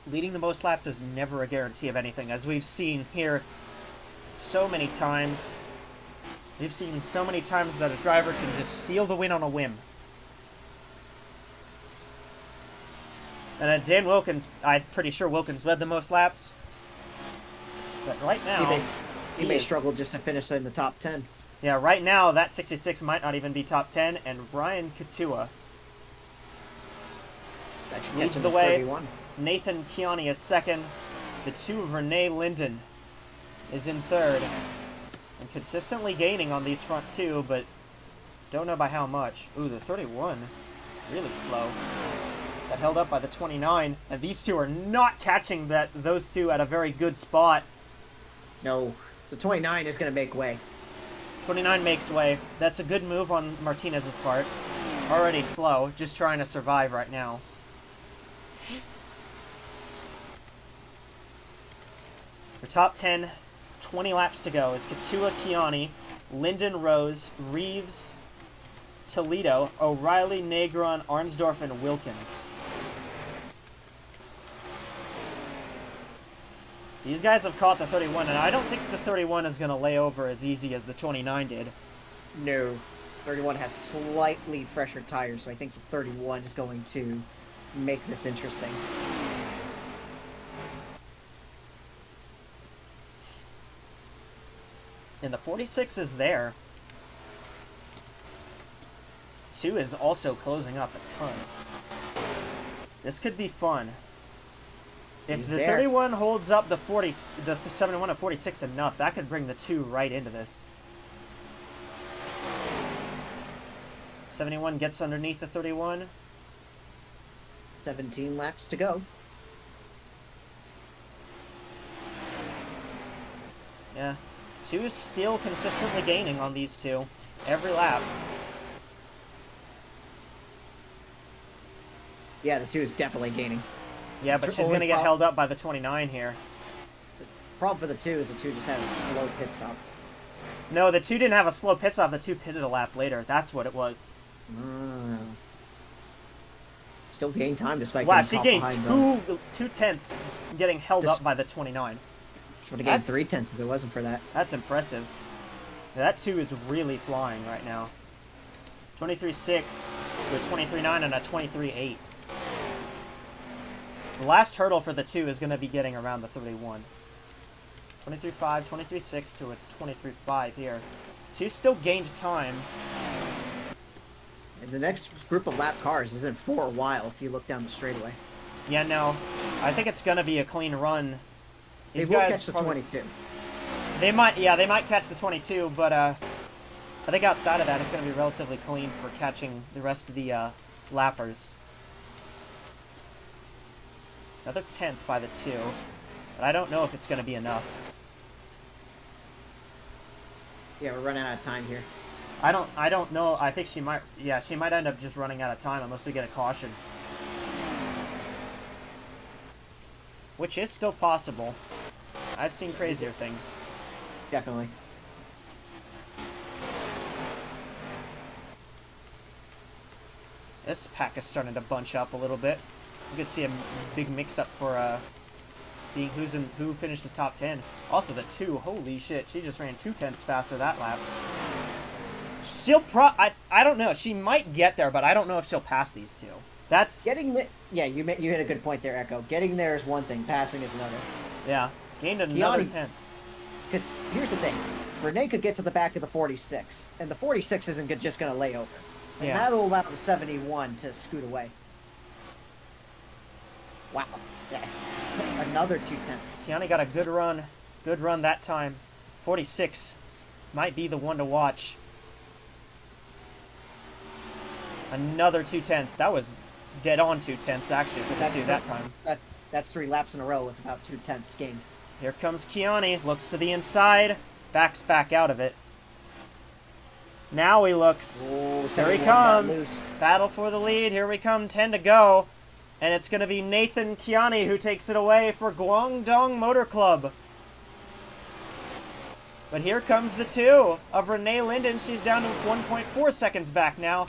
leading the most laps is never a guarantee of anything, as we've seen here so many times. We've seen so many times that a driver can just steal the win on a whim. And Dan Wilkins, I'm pretty sure Wilkins led the most laps. But right now, he may struggle just to finish in the top 10. Yeah, right now, that 66 might not even be top 10, and Ryan Katua leads the way. 31. Nathan Kiani is second. The 2 of Renee Linden is in third. And consistently gaining on these front 2, but don't know by how much. Ooh, the 31, really slow. Got held up by the 29, and these 2 are not catching those 2 at a very good spot. No, the 29 is going to make way. 29 makes way. That's a good move on Martinez's part. Already slow, just trying to survive right now. For top 10, 20 laps to go is Katua, Kiani, Linden, Rose, Reeves, Toledo, O'Reilly, Negron, Arnsdorf, and Wilkins. These guys have caught the 31, and I don't think the 31 is going to lay over as easy as the 29 did. No. 31 has slightly fresher tires, so I think the 31 is going to make this interesting. And the 46 is there. 2 is also closing up a ton. This could be fun. If He's the there. 31 holds up the 71 and 46 enough, that could bring the 2 right into this. 71 gets underneath the 31. 17 laps to go. Yeah. 2 is still consistently gaining on these 2 every lap. Yeah, the 2 is definitely gaining. Yeah, but she's going to get held up by the 29 here. The problem for the 2 is the 2 just had a slow pit stop. No, the 2 didn't have a slow pit stop. The 2 pitted a lap later. That's what it was. Still gained time despite Wow, getting she caught gained behind them. 2 tenths getting held up by the 29. She would have gained That's- 3 tenths if it wasn't for that. That's impressive. That 2 is really flying right now. 23.6 to a 23.9 and a 23.8. The last hurdle for the 2 is going to be getting around the 31. 23.5, 23.6 to a 23.5 here. 2 still gained time. And the next group of lap cars isn't for a while if you look down the straightaway. Yeah, no. I think it's going to be a clean run. They These will guys catch the probably- 22. They might catch the 22, but I think outside of that, it's going to be relatively clean for catching the rest of the lappers. Another 10th by the 2, but I don't know if it's going to be enough. Yeah, we're running out of time here. I don't know. I think she might end up just running out of time unless we get a caution. Which is still possible. I've seen crazier things. Definitely. This pack is starting to bunch up a little bit. You could see a big mix-up for being who finishes top 10. Also the 2, holy shit, she just ran 2 tenths faster that lap. She'll I don't know. She might get there, but I don't know if she'll pass these 2. That's yeah, you hit a good point there, Echo. Getting there is one thing, passing is another. yeah, gained another Kiani- 10th. Because here's the thing, Renee could get to the back of the 46, and the 46 isn't just going to lay over. And Yeah. that'll allow the 71 to scoot away. Wow. Yeah. Another 2 tenths. Kiani got a good run that time. 46 might be the one to watch. Another 2 tenths. That was dead on 2 tenths actually for the 2 that time. That's 3 laps in a row with about 2 tenths gained. Here comes Kiani. Looks to the inside. Backs back out of it. Now he looks. Oh, Here he 71 got comes. loose. Battle for the lead. Here we come. 10 to go. And it's going to be Nathan Kiani who takes it away for Guangdong Motor Club. But here comes the 2 of Renee Linden. She's down to 1.4 seconds back now.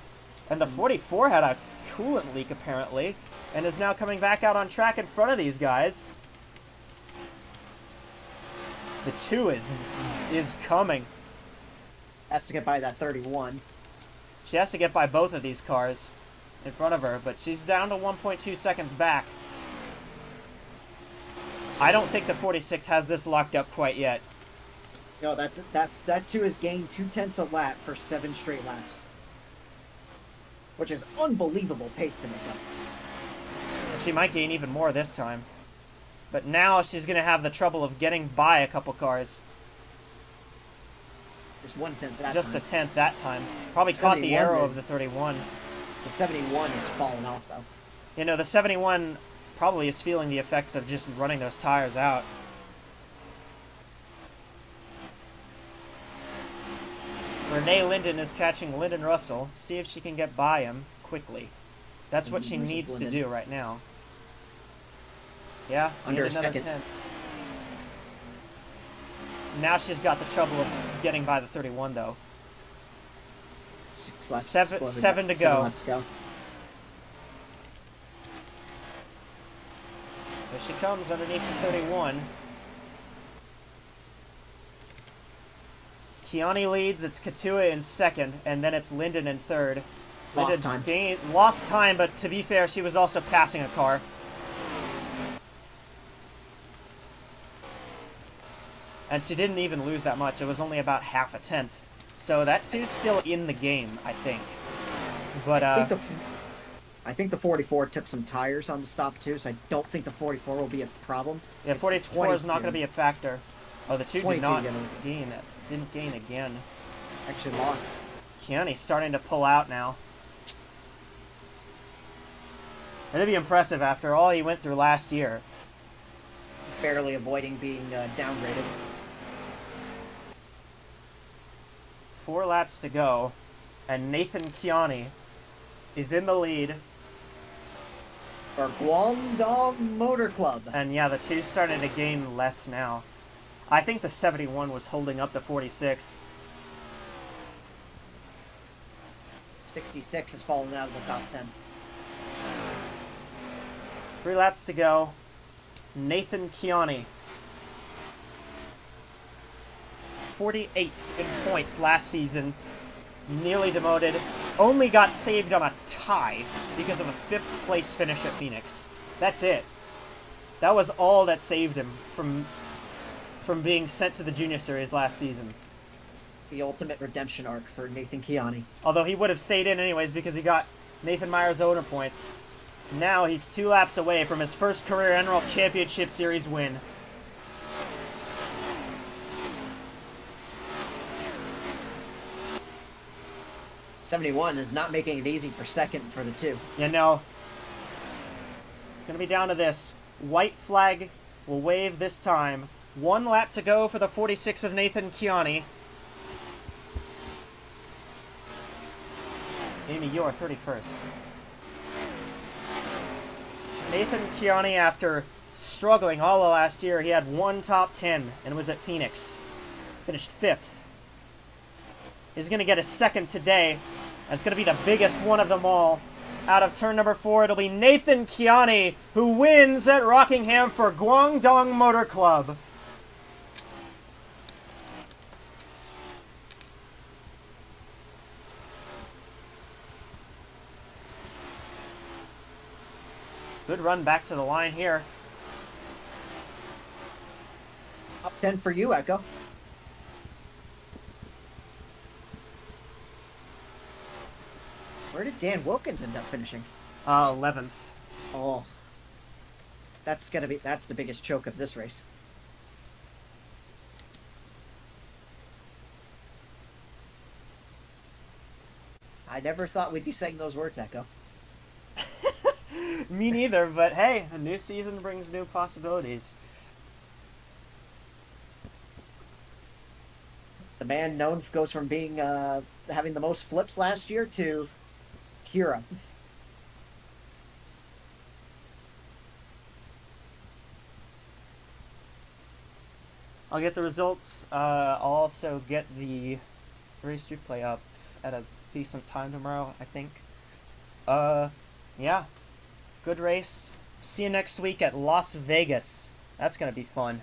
And the 44 had a coolant leak, apparently, and is now coming back out on track in front of these guys. The 2 is coming. Has to get by that 31. She has to get by both of these cars in front of her, but she's down to 1.2 seconds back. I don't think the 46 has this locked up quite yet. No, that 2 has gained 0.2 a lap for 7 straight laps. Which is unbelievable pace to make up. She might gain even more this time. But now she's going to have the trouble of getting by a couple cars. Just 1/10 that time. Just a tenth that time. Probably caught the arrow of the 31. The 71 is falling off, though. You know, the 71 probably is feeling the effects of just running those tires out. Renee Linden is catching Lyndon Russell. See if she can get by him quickly. That's what she needs to do right now. Yeah, Under a another second. tenth. Now she's got the trouble of getting by the 31, though. 6 laps. Seven to 7 go. laps to go. There she comes underneath the 31. Kiani leads, it's Katua in second, and then it's Linden in third. Lost Linden time. Lost time, but to be fair, she was also passing a car. And she didn't even lose that much. It was only about half a tenth. So that 2's still in the game, I think. But, I think the 44 took some tires on the stop, too, so I don't think the 44 will be a problem. yeah, It's 44 the is not going to be a factor. Oh, the 2 did 22 not gonna- gain it. Didn't gain again. Actually lost. Kiani's starting to pull out now. It'd be impressive after all he went through last year. Barely avoiding being downgraded. 4 laps to go, and Nathan Kiani is in the lead. For Guangdong Motor Club. And yeah, the 2's starting to gain less now. I think the 71 was holding up the 46. 66 has fallen out of the top 10. 3 laps to go. Nathan Kiani. 48th in points last season. Nearly demoted. Only got saved on a tie because of a 5th place finish at Phoenix. That's it. That was all that saved him from being sent to the Junior Series last season. The ultimate redemption arc for Nathan Kiani. Although he would have stayed in anyways because he got Nathan Meyer's owner points. Now he's 2 laps away from his first career ENROLC Championship Series win. '71 is not making it easy for second for the 2. You know, it's going to be down to this. White flag will wave this time. 1 lap to go for the 46 of Nathan Kiani. Amy, you are 31st. Nathan Kiani, after struggling all of last year, he had 1 top 10 and was at Phoenix. Finished 5th. He's going to get a 2nd today. That's going to be the biggest one of them all. Out of turn number 4, it'll be Nathan Kiani, who wins at Rockingham for Guangdong Motor Club. Good run back to the line here. Top 10 for you, Echo. Where did Dan Wilkins end up finishing? 11th. Oh. That's the biggest choke of this race. I never thought we'd be saying those words, Echo. Me neither, but hey, a new season brings new possibilities. The man known goes from being having the most flips last year to hero. I'll get the results. I'll also get the race replay up at a decent time tomorrow, I think. Yeah. Good race. See you next week at Las Vegas. That's gonna be fun.